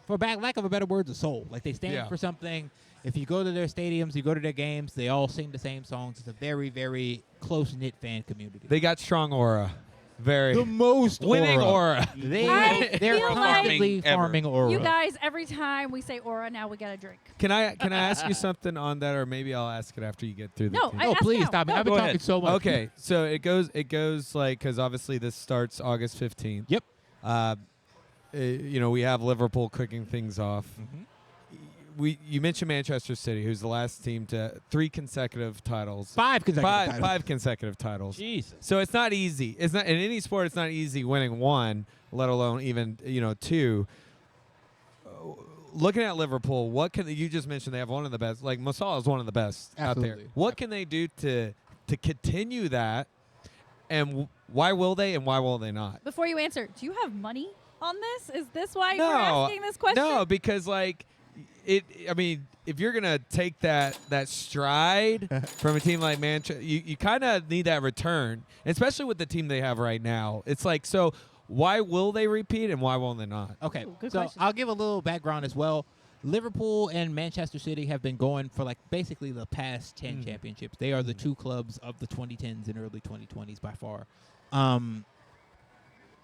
for lack of a better word, a soul. Like they stand for something. If you go to their stadiums, you go to their games, they all sing the same songs. It's a very, very close-knit fan community. They got strong aura. Very. The most winning aura. I They're feel like- constantly Ever. farming aura. You guys, every time we say aura, now we got to drink. Can I ask you something on that, or maybe I'll ask it after you get through the No, team? I No, ask please now. stop me. No. I've been Go talking ahead. so much. Okay, so it goes like, because obviously this starts August 15th. Yep. We have Liverpool kicking things off. Mhm. You mentioned Manchester City, who's the last team to 3 consecutive titles. Five consecutive titles. 5 consecutive titles. Jesus. So it's not easy. It's not in any sport. It's not easy winning 1, let alone even 2. Looking at Liverpool, what can you just mentioned? They have one of the best. Like Mo Salah is one of the best out there. Absolutely. What can they do to continue that? And why will they? And why will they not? Before you answer, do you have money on this? Is this why No, you're asking this question? No, because if you're gonna take that stride from a team like Manchester, you kind of need that return, especially with the team they have right now. It's like, so why will they repeat and why won't they not? Okay, Ooh, good so question. I'll give a little background as well. Liverpool and Manchester City have been going for like basically the past 10 championships. They are the 2 clubs of the 2010s and early 2020s by far.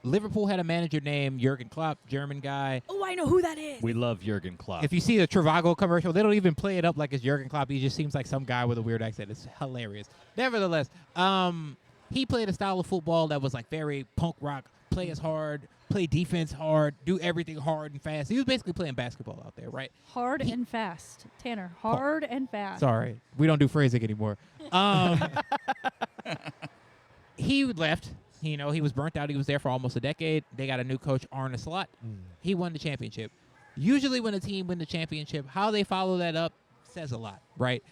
Liverpool had a manager named Jurgen Klopp, German guy. Oh, I know who that is. We love Jurgen Klopp. If you see the Trivago commercial, they don't even play it up like it's Jurgen Klopp. He just seems like some guy with a weird accent. It's hilarious. Nevertheless, he played a style of football that was like very punk rock, play as hard, play defense hard, do everything hard and fast. He was basically playing basketball out there, right? Hard and fast. Tanner, hard and fast. Sorry, we don't do phrasing anymore. He left. He was burnt out. He was there for almost a decade. They got a new coach, Arne Slot. He won the championship. Usually when a team wins the championship, how they follow that up says a lot, right?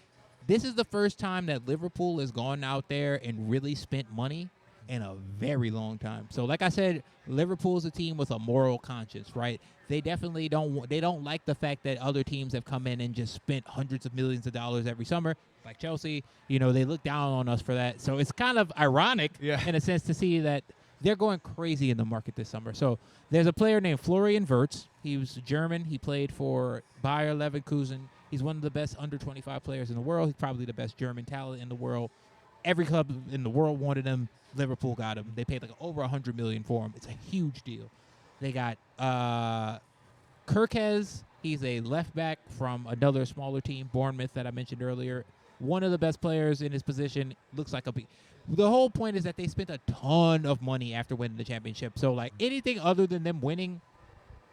This is the first time that Liverpool has gone out there and really spent money in a very long time. So like I said, Liverpool's a team with a moral conscience, right? They definitely don't like the fact that other teams have come in and just spent hundreds of millions of dollars every summer. Like Chelsea, they look down on us for that. So it's kind of ironic in a sense to see that they're going crazy in the market this summer. So there's a player named Florian Wirtz. He was German. He played for Bayer Leverkusen. He's one of the best under 25 players in the world. He's probably the best German talent in the world. Every club in the world wanted him. Liverpool got him. They paid like over $100 million for him. It's a huge deal. They got Kirkez. He's a left back from another smaller team, Bournemouth, that I mentioned earlier. One of the best players in his position. Looks like the whole point is that they spent a ton of money after winning the championship. So like anything other than them winning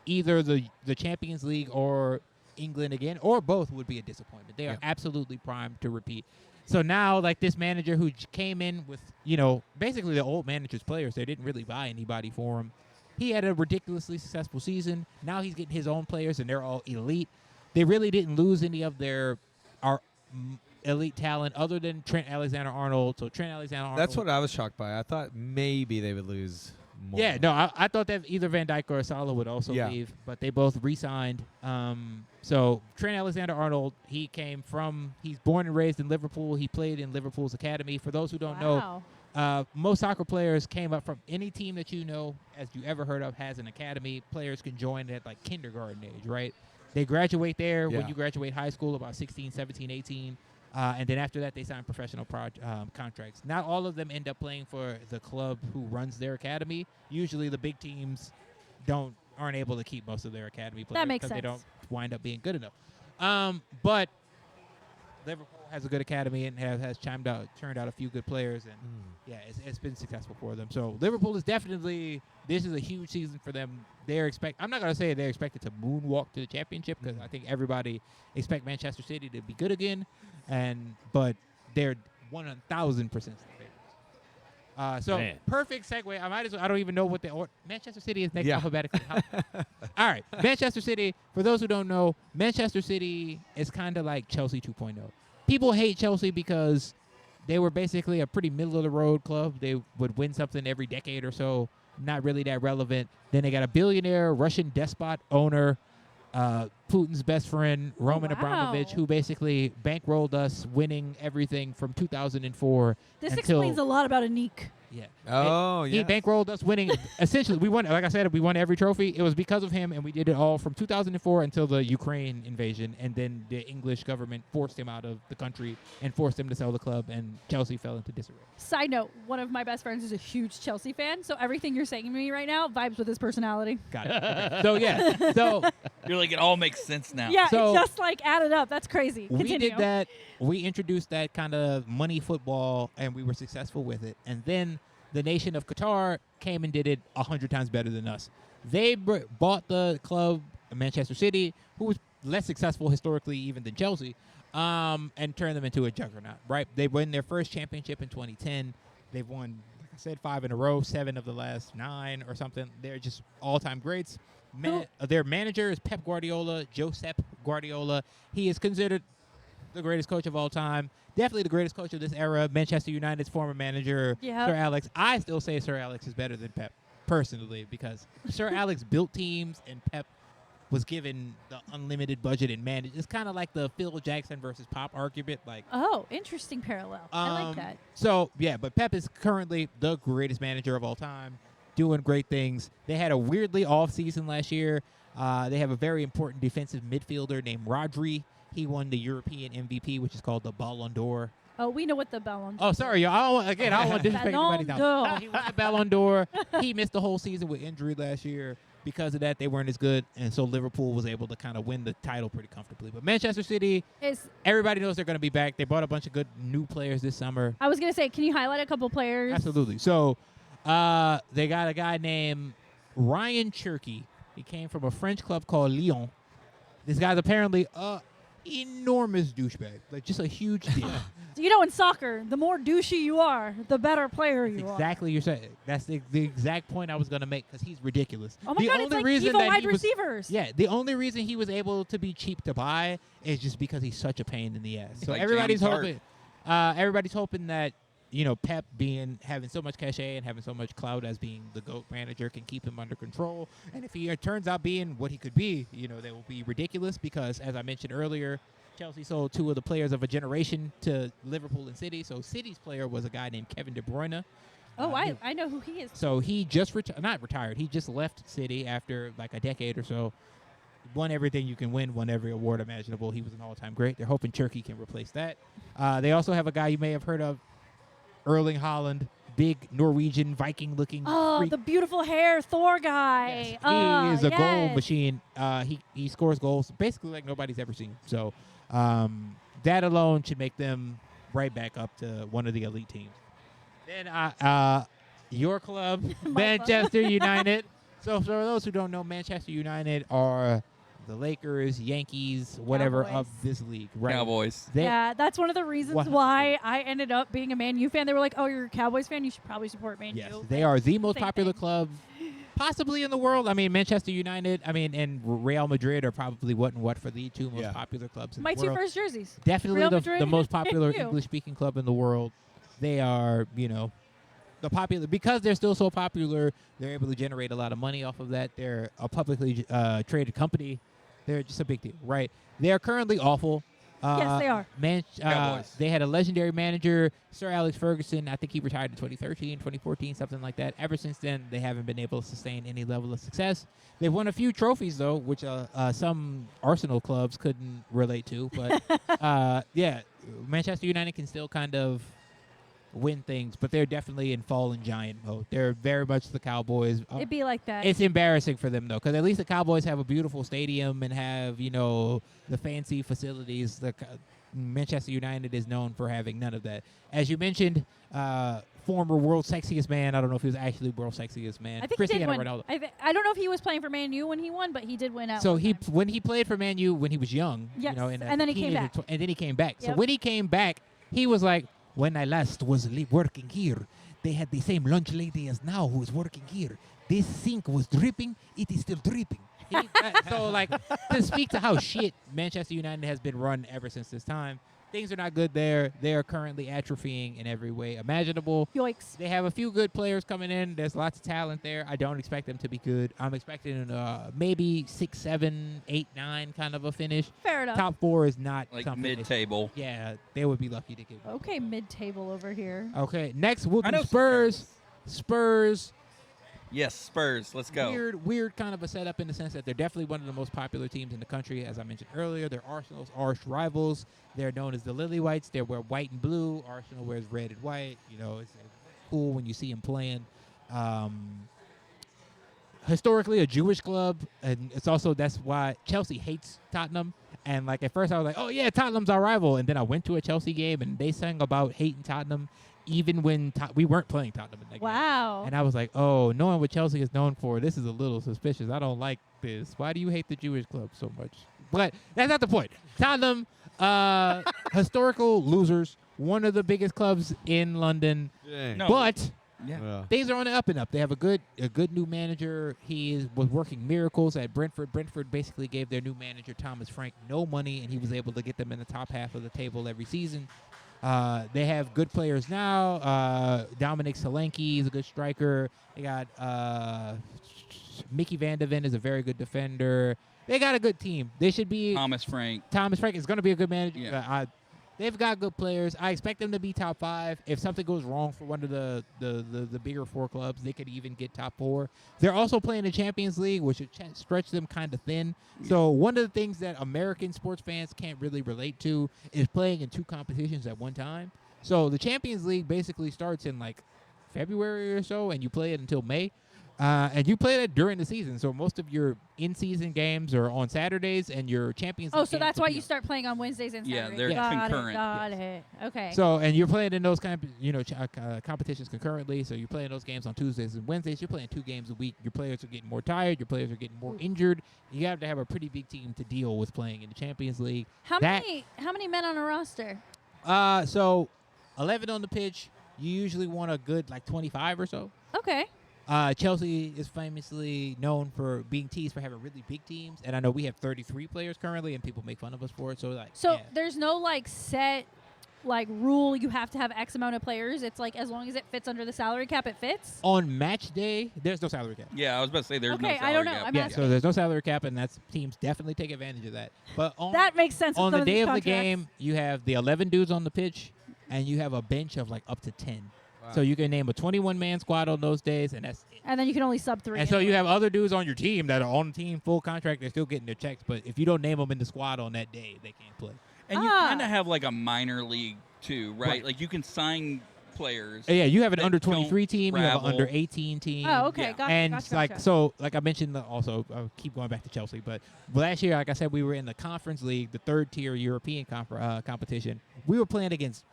either the Champions League or England again, or both, would be a disappointment. They are absolutely primed to repeat. So now, like this manager who came in with, basically the old manager's players, they didn't really buy anybody for him. He had a ridiculously successful season. Now he's getting his own players, and they're all elite. They really didn't lose any of elite talent other than Trent Alexander-Arnold. So Trent Alexander-Arnold. That's what I was shocked by. I thought maybe they would lose more. Yeah, no, I thought that either Van Dyke or Asala would also Yeah. leave, but they both re-signed. So Trent Alexander-Arnold, he's born and raised in Liverpool. He played in Liverpool's academy. For those who don't know, most soccer players came up from any team that you know, as you ever heard of, has an academy. Players can join at like kindergarten age, right? They graduate there when you graduate high school, about 16, 17, 18. And then after that, they sign professional contracts. Not all of them end up playing for the club who runs their academy. Usually the big teams aren't able to keep most of their academy players That makes because they sense. don't wind up being good enough. But Liverpool has a good academy and has turned out a few good players, and it's been successful for them. So Liverpool is this is a huge season for them. I'm not going to say they're expected to moonwalk to the championship because I think everybody expect Manchester City to be good again, but they're 1,000% favorites. So Man. perfect segue. I don't even know what Manchester City is next alphabetically. All right, Manchester City. For those who don't know, Manchester City is kind of like Chelsea 2.0. People hate Chelsea because they were basically a pretty middle of the road club. They would win something every decade or so. Not really that relevant. Then they got a billionaire Russian despot owner, Putin's best friend, Roman Abramovich, who basically bankrolled us winning everything from 2004 This until explains a lot about Anik. Yeah. Oh, He yeah. bankrolled us winning. Essentially, we won. Like I said, we won every trophy. It was because of him, and we did it all from 2004 until the Ukraine invasion, and then the English government forced him out of the country and forced him to sell the club, and Chelsea fell into disarray. Side note, one of my best friends is a huge Chelsea fan, so everything you're saying to me right now vibes with his personality. Got it. Okay. So yeah. So You're like, it all makes sense now. Yeah, So- it just like added up. That's crazy. Continue. we did that. We introduced that kind of money football, and we were successful with it. And then the nation of Qatar came and did it 100 times better than us. They bought the club, Manchester City, who was less successful historically even than Chelsea, and turned them into a juggernaut, right? They won their first championship in 2010. They've won, like I said, 5 in a row, 7 of the last 9 or something. They're just all-time greats. Their manager is Pep Guardiola, Josep Guardiola. He is considered the greatest coach of all time. Definitely the greatest coach of this era. Manchester United's former manager, Yep. Sir Alex. I still say Sir Alex is better than Pep, personally, because Sir Alex built teams and Pep was given the unlimited budget and managed. It's kind of like the Phil Jackson versus Pop argument. Like, Oh, interesting parallel. I like that. So, yeah, but Pep is currently the greatest manager of all time, doing great things. They had a weirdly off season last year. They have a very important defensive midfielder named Rodri. He won the European MVP, which is called the Ballon d'Or. Oh, we know what the Ballon Oh, sorry, y'all. I don't want to disrespect Ballon anybody's d'Or. now. He won the Ballon d'Or. He missed the whole season with injury last year. Because of that, they weren't as good, and so Liverpool was able to kind of win the title pretty comfortably. But Manchester City, everybody knows they're going to be back. They brought a bunch of good new players this summer. I was going to say, can you highlight a couple players? Absolutely. So they got a guy named Ryan Cherky. He came from a French club called Lyon. This guy's apparently enormous douchebag, like just a huge deal. You know, in soccer, the more douchey you are, the better player you are. Exactly, you're saying. That's the exact point I was going to make because he's ridiculous. Oh my God, it's like evil wide receivers. Yeah, the only reason he was able to be cheap to buy is just because he's such a pain in the ass. So Like everybody's James hoping that, you know, Pep having so much cachet and having so much clout as being the GOAT manager can keep him under control. And if he turns out being what he could be, you know, that will be ridiculous because, as I mentioned earlier, Chelsea sold 2 of the players of a generation to Liverpool and City. So City's player was a guy named Kevin De Bruyne. Oh, I know who he is. So he just not retired. He just left City after like a decade or so. Won everything you can win, won every award imaginable. He was an all-time great. They're hoping Cherky can replace that. They also have a guy you may have heard of, Erling Haaland, big Norwegian Viking-looking freak. The beautiful hair Thor guy. Yes. He is a goal yes. machine. He scores goals basically like nobody's ever seen. So that alone should make them right back up to one of the elite teams. Then your club, Manchester United. So for those who don't know, Manchester United are the Lakers, Yankees, whatever Cowboys. of this league. Right? Cowboys. Yeah, that's one of the reasons why I ended up being a Man U fan. They were like, "Oh, you're a Cowboys fan. You should probably support Man Yes, U." they are the most Same popular thing. club possibly in the world. I mean, Manchester United, and Real Madrid are probably what for the two most popular clubs in My the two world. first jerseys. Definitely Real the Madrid most popular and you. English-speaking club in the world. They are, the popular, because they're still so popular, they're able to generate a lot of money off of that. They're a publicly traded company. They're just a big deal, right? They are currently awful. Yes, they are. Cowboys. They had a legendary manager, Sir Alex Ferguson. I think he retired in 2013, 2014, something like that. Ever since then, they haven't been able to sustain any level of success. They've won a few trophies, though, which some Arsenal clubs couldn't relate to. But, Manchester United can still kind of win things, but they're definitely in fallen giant mode. They're very much the Cowboys. It'd be like that. It's embarrassing for them, though, because at least the Cowboys have a beautiful stadium and have, the fancy facilities. Manchester United is known for having none of that. As you mentioned, former world sexiest man. I don't know if he was actually world sexiest man. I think Cristiano he did win. Ronaldo. I don't know if he was playing for Man U when he won, but he did win out. So one time. when he played for Man U when he was young, Yes, in and then he came back. And then he came back. So Yep. when he came back, he was like, when I last was working here, they had the same lunch lady as now who is working here. This sink was dripping. It is still dripping. So, to speak to how shit Manchester United has been run ever since this time, things are not good there. They are currently atrophying in every way imaginable. Yikes. They have a few good players coming in. There's lots of talent there. I don't expect them to be good. I'm expecting maybe 6, 7, 8, 9 kind of a finish. Fair enough. Top 4 is not Like something mid-table. Yeah, they would be lucky to get. Okay, mid-table over here. Okay, next we'll I do know Spurs. some Spurs. Yes, Spurs. Let's go. Weird kind of a setup in the sense that they're definitely one of the most popular teams in the country. As I mentioned earlier, they're Arsenal's arch rivals. They're known as the Lily Whites. They wear white and blue. Arsenal wears red and white. It's cool when you see them playing. Historically a Jewish club, and that's why Chelsea hates Tottenham. And at first I was like, oh yeah, Tottenham's our rival. And then I went to a Chelsea game and they sang about hating Tottenham even when we weren't playing Tottenham in that game. Wow. And I was like, oh, knowing what Chelsea is known for, this is a little suspicious. I don't like this. Why do you hate the Jewish club so much? But that's not the point. Tottenham, historical losers, one of the biggest clubs in London. No. But Yeah. things are on the up and up. They have a good new manager. He was working miracles at Brentford. Brentford basically gave their new manager, Thomas Frank, no money, and he was able to get them in the top half of the table every season. They have good players now. Dominic Solanke is a good striker. They got Mickey Van de Ven is a very good defender. They got a good team. They should be. Thomas Frank. Thomas Frank is going to be a good manager. Yeah. They've got good players. I expect them to be top 5. If something goes wrong for one of the bigger 4 clubs, they could even get top 4. They're also playing the Champions League, which would stretch them kind of thin. Yeah. So one of the things that American sports fans can't really relate to is playing in 2 competitions at one time. So the Champions League basically starts in February or so, and you play it until May. And you play that during the season, so most of your in-season games are on Saturdays, and your Champions League. Oh, so that's why you start playing on Wednesdays and Yeah, Saturdays. they're concurrent. Got it. Okay. So, and you're playing in those competitions concurrently. So you're playing those games on Tuesdays and Wednesdays. You're playing 2 games a week. Your players are getting more tired. Your players are getting more injured. You have to have a pretty big team to deal with playing in the Champions League. How many men on a roster? So 11 on the pitch. You usually want a good 25 or so. Okay. Chelsea is famously known for being teased for having really big teams, and I know we have 33 players currently, and people make fun of us for it. So there's no set rule. You have to have X amount of players. It's as long as it fits under the salary cap, it fits. On match day, there's no salary cap. Yeah, I was about to say there's no salary I don't know. cap. I'm So there's no salary cap, and teams definitely take advantage of that. But that makes sense. On the day of the contracts. game, you have the 11 dudes on the pitch, and you have a bench of up to 10. Wow. So you can name a 21-man squad on those days, and that's it. And then you can only sub 3. And so you have other dudes on your team that are on the team, full contract. They're still getting their checks, but if you don't name them in the squad on that day, they can't play. And you kind of have a minor league too, right? You can sign players. Yeah, you have an under 23 don't team, you have an travel. under 18 team. Oh, okay, Yeah. gotcha. And gotcha. like I mentioned, also I'll keep going back to Chelsea, but last year, like I said, we were in the Conference League, the 3rd-tier European competition. We were playing against,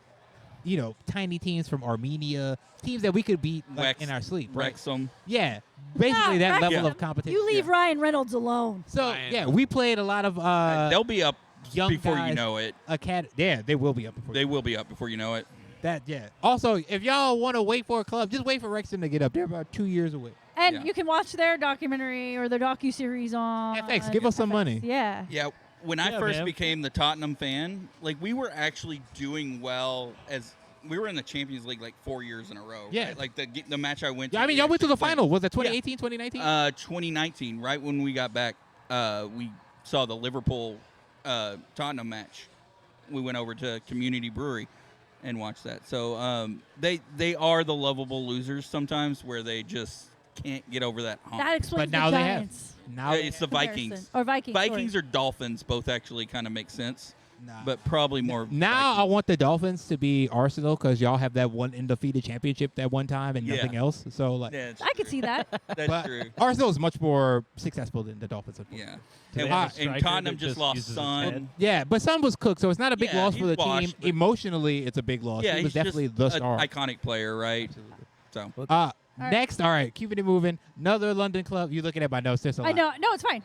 tiny teams from Armenia, teams that we could beat in our sleep, right? Wrexham. Yeah, basically that level Yeah. of competition. You leave Ryan Reynolds alone. So we played a lot of They'll be up young before guys. you know it. They will be up before. They will be up before you know it. Also, if y'all want to wait for a club, just wait for Wrexham to get up. They're about 2 years away. And Yeah. you can watch their documentary or their docuseries on FX, give us some money. Yeah. Yeah, when I Yeah, first man. became the Tottenham fan, like we were actually doing well as we were in the Champions League like 4 years in a row. Yeah. Right? Like the match I went to. Yeah, I mean, we y'all went to the actually played. final. Was that 2018, 2019? 2019, right when we got back, we saw the Liverpool Tottenham match. We went over to Community Brewery and watched that. So they are the lovable losers sometimes, where they just can't get over that hump. That explains But now the they have. Giants. Now It's the comparison. Vikings. Or Vikings. Vikings sorry. or Dolphins both actually kind of make sense, Nah. but probably more. Now I Vikings. want the Dolphins to be Arsenal because y'all have that one undefeated championship that one time and Yeah. nothing else. So like, Yeah, I could see that. that's but true. Arsenal is much more successful than the Dolphins. Yeah, Do they and, have a and striker Tottenham that just just lost uses his Son. head? Yeah, but Son was cooked, so it's not a big Yeah, loss for he's the team. washed, but- Emotionally, it's a big loss. Yeah, he was he's definitely just the an star. iconic player, right? So right. Next, all right, keeping it moving. Another London club. You're looking at my notes. There's a lot. I know. No, it's fine.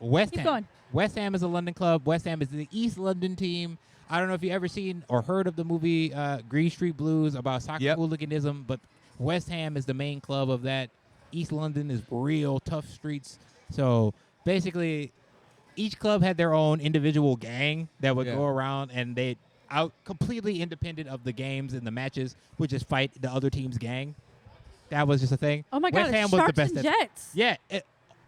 West Keep Ham. going. West Ham is a London club. West Ham is the East London team. I don't know if you ever seen or heard of the movie Green Street Blues about soccer Yep. hooliganism, but West Ham is the main club of that. East London is real tough streets. So basically, each club had their own individual gang that would Yeah. go around, and they out completely independent of the games and the matches would just fight the other team's gang. That was just a thing. Oh my West God, Ham it's was the Sharks best and at Jets. yeah,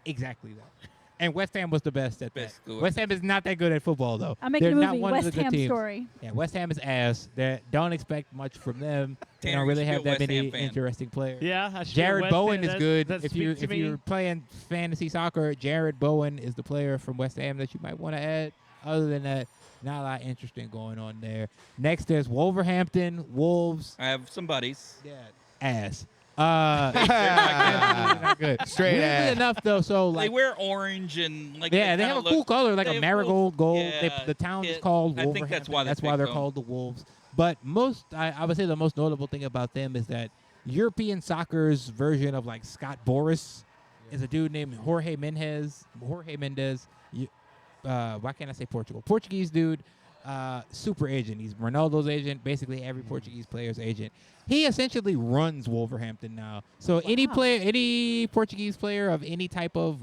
exactly that. And West Ham was the best at that. Basically. West Ham is not that good at football, though. I'm making They're a not movie, one of the West good Ham teams. story. Yeah, West Ham is ass. Don't expect much from them. They Tanner, don't you really should be have a that West many Ham fan. interesting players. Yeah, I should Jared West Bowen Ham. is That- good. that If speaks to me. you're playing fantasy soccer, Jared Bowen is the player from West Ham that you might want to add. Other than that, not a lot interesting going on there. Next, there's Wolverhampton Wolves. I have some buddies. Yeah, ass. Not good. Straight Weirdly ass. enough, though, so They like. wear orange and like Yeah, they kinda have a look- cool color, like they a have marigold gold. yeah, The town is it- called I Wolverhampton. think that's why they they're picked them. called the Wolves. But I would say the most notable thing about them is that European soccer's version of like Scott Boras is a dude named Jorge Mendes. Why can't I say Portugal? Portuguese dude, super agent. He's Ronaldo's agent, basically every Portuguese player's agent. He essentially runs Wolverhampton now. So any Portuguese player of any type of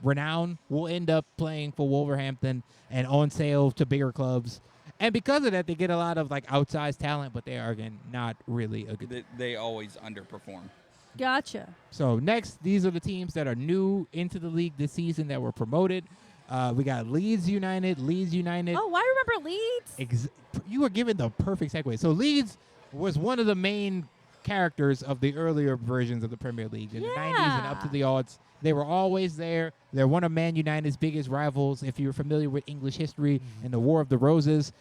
renown will end up playing for Wolverhampton and on sale to bigger clubs. And because of that, they get a lot of like outsized talent, but they are again not really a good. They always underperform. Gotcha. So next, these are the teams that are new into the league this season that were promoted. We got Leeds United. Oh, I remember Leeds. You were given the perfect segue. So Leeds was one of the main characters of the earlier versions of the Premier League in the 90s and up to the odds. They were always there. They're one of Man United's biggest rivals. If you're familiar with English history and the War of the Roses,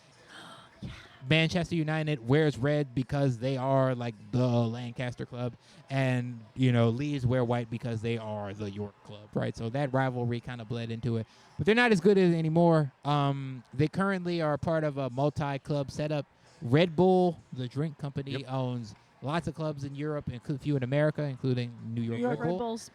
Manchester United wears red because they are like the Lancaster club, and Leeds wear white because they are the York club, right? So that rivalry kind of bled into it, but they're not as good as anymore. They currently are part of a multi-club setup. Red Bull, the drink company, owns lots of clubs in Europe and a few in America, including New York, New York Red Red Bull. Bulls.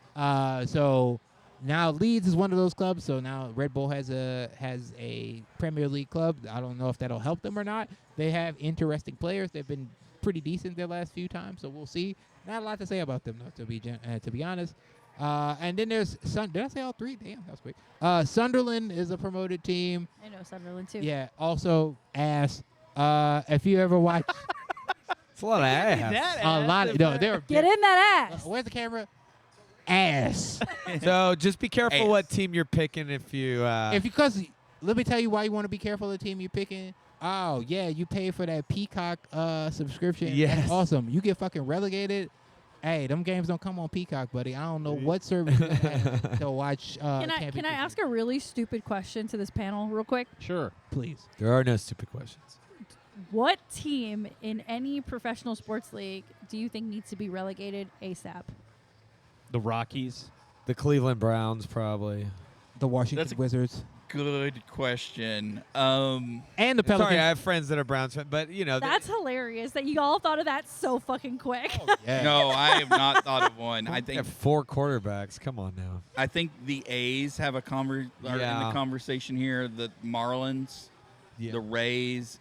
So now Leeds is one of those clubs. So now Red Bull has a Premier League club. I don't know if that'll help them or not. They have interesting players. They've been pretty decent their last few times, so we'll see. Not a lot to say about them, though, to be honest. And then there's did I say all three? Damn, that was quick. Sunderland is a promoted team. I know Sunderland too. Yeah, also ass. If you ever watch It's a lot of ass. a lot, they're Get in that ass. where's the camera? Ass. So just be careful Ass. what team you're picking if you. Because let me tell you why you want to be careful of the team you're picking. Oh yeah, you pay for that Peacock subscription. Yes. That's awesome. You get fucking relegated. Hey, them games don't come on Peacock, buddy. I don't know what service you have to watch. Can I ask a really stupid question to this panel real quick? Sure. please? There are no stupid questions. What team in any professional sports league do you think needs to be relegated ASAP? The Rockies. The Cleveland Browns, probably. The Washington That's a- Wizards Good question. and the Pelicans. Sorry, I have friends that are Browns fans, but That's hilarious that you all thought of that so fucking quick. yeah. No, I have not thought of one. I I think have 4 quarterbacks. Come on now. I think the A's have are in the Yeah. conversation here. The Marlins, Yeah. the Rays,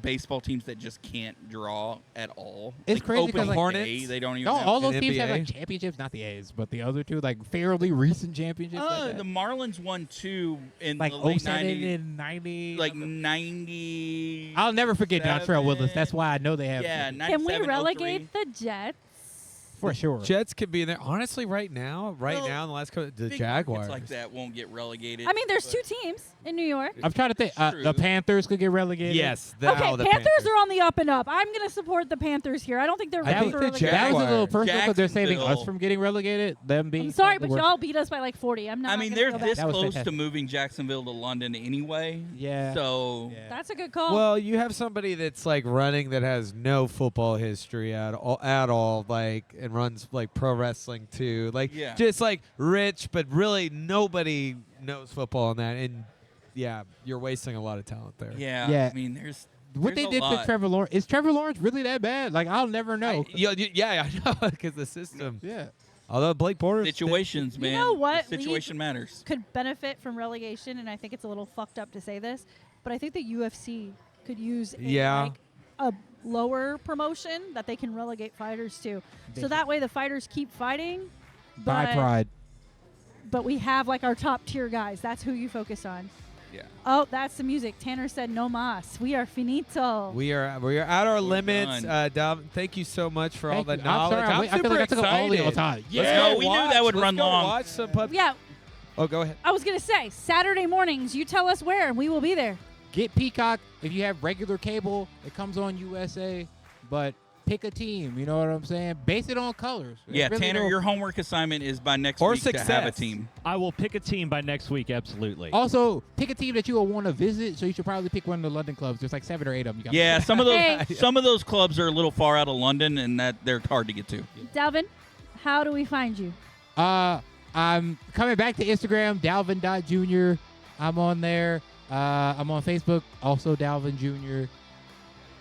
baseball teams that just can't draw at all. It's like crazy opening because, like, Hornets. day, they don't even. No, have all those in teams have NBA. like championships, not the A's, but the other two, like fairly recent championships. Like the that. Marlins won 2 in Like the late 07 90s. and 90. Like 90. I'll never forget Dontrell Willis. That's seven. why I know they have. Yeah, Can we 97, relegate the Jets? for sure. Jets could be in there. Honestly, right now, Well, in the last couple, the Big Jaguars. markets like that won't get relegated. I mean, there's but- 2 teams in New York. I'm trying to think. True. The Panthers could get relegated. Yes. Okay, Panthers are on the up and up. I'm going to support the Panthers here. I don't think they're I ready think for the relegation. That was a little Jaguars. personal because they're saving us Jacksonville. from getting relegated. Them being. I'm sorry, the but worst. y'all beat us by like 40. I'm not. I mean, gonna they're go back. this That was close to fantastic. moving Jacksonville to London anyway. Yeah. So Yeah. That's a good call. Well, you have somebody that's like running that has no football history at all, like, and runs like pro wrestling too, like, Yeah. just like rich, but really nobody knows football in that, and yeah, you're wasting a lot of talent there. yeah, Yeah. I mean, there's What they a did to lot. Trevor Lawrence, is Trevor Lawrence really that bad? Like, I'll never know. Yeah, I know, because the system. Yeah. Although Blake Porter situations, man. know what? The situation matters. could benefit from relegation, and I think it's a little fucked up to say this, but I think the UFC could use Yeah. a lower promotion that they can relegate fighters to. They So that way the fighters keep fighting, By but, pride. but we have like our top tier guys. That's who you focus on. Yeah. Oh, that's the music. Tanner said no mas. We are finito. We are at our We're limits. done. Dalvin, thank you so much for all Thank the you. I'm knowledge. sorry, I feel super like I took up all your excited. time. Let's Yeah. go We knew watch. that would Let's run go long. Watch some pub. Yeah, Oh, go ahead. I was going to say, Saturday mornings, you tell us where, and we will be there. Get Peacock. If you have regular cable, it comes on USA, but pick a team. You know what I'm saying? Base it on colors. Yeah, Really Tanner, don't- your homework assignment is by next Or week to have a success. team. I will pick a team by next week, absolutely. Also, pick a team that you will want to visit, so you should probably pick one of the London clubs. There's like 7 or 8 of them. You gotta Yeah, pick. some of those Hey. some of those clubs are a little far out of London, and that they're hard to get to. Dalvin, how do we find you? I'm coming back to Instagram, Dalvin.Jr. I'm on there. I'm on Facebook, also Dalvin Jr.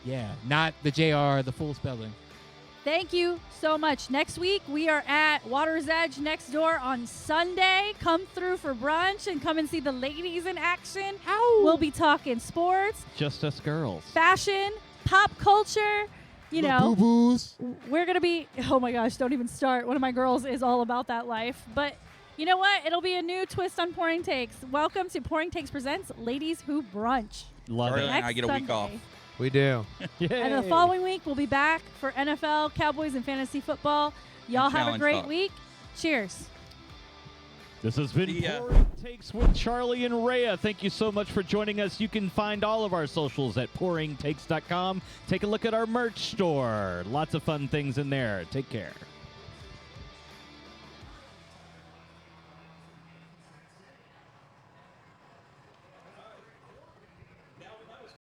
Yeah, not the JR, the full spelling. Thank you so much. Next week, we are at Water's Edge next door on Sunday. Come through for brunch and come and see the ladies in action. We'll be talking sports, Just us girls. fashion, pop culture. You know, Boo-boos. we're going to be, oh my gosh, don't even start. One of my girls is all about that life. But you know what? It'll be a new twist on Pouring Takes. Welcome to Pouring Takes Presents Ladies Who Brunch. Love Charlie it. and I Next get a week off. Sunday. We do. And the following week, we'll be back for NFL, Cowboys, and fantasy football. Y'all have a Challenge great talk. week. Cheers. This has been See ya. Pouring Takes with Charlie and Rayya. Thank you so much for joining us. You can find all of our socials at pouringtakes.com. Take a look at our merch store. Lots of fun things in there. Take care.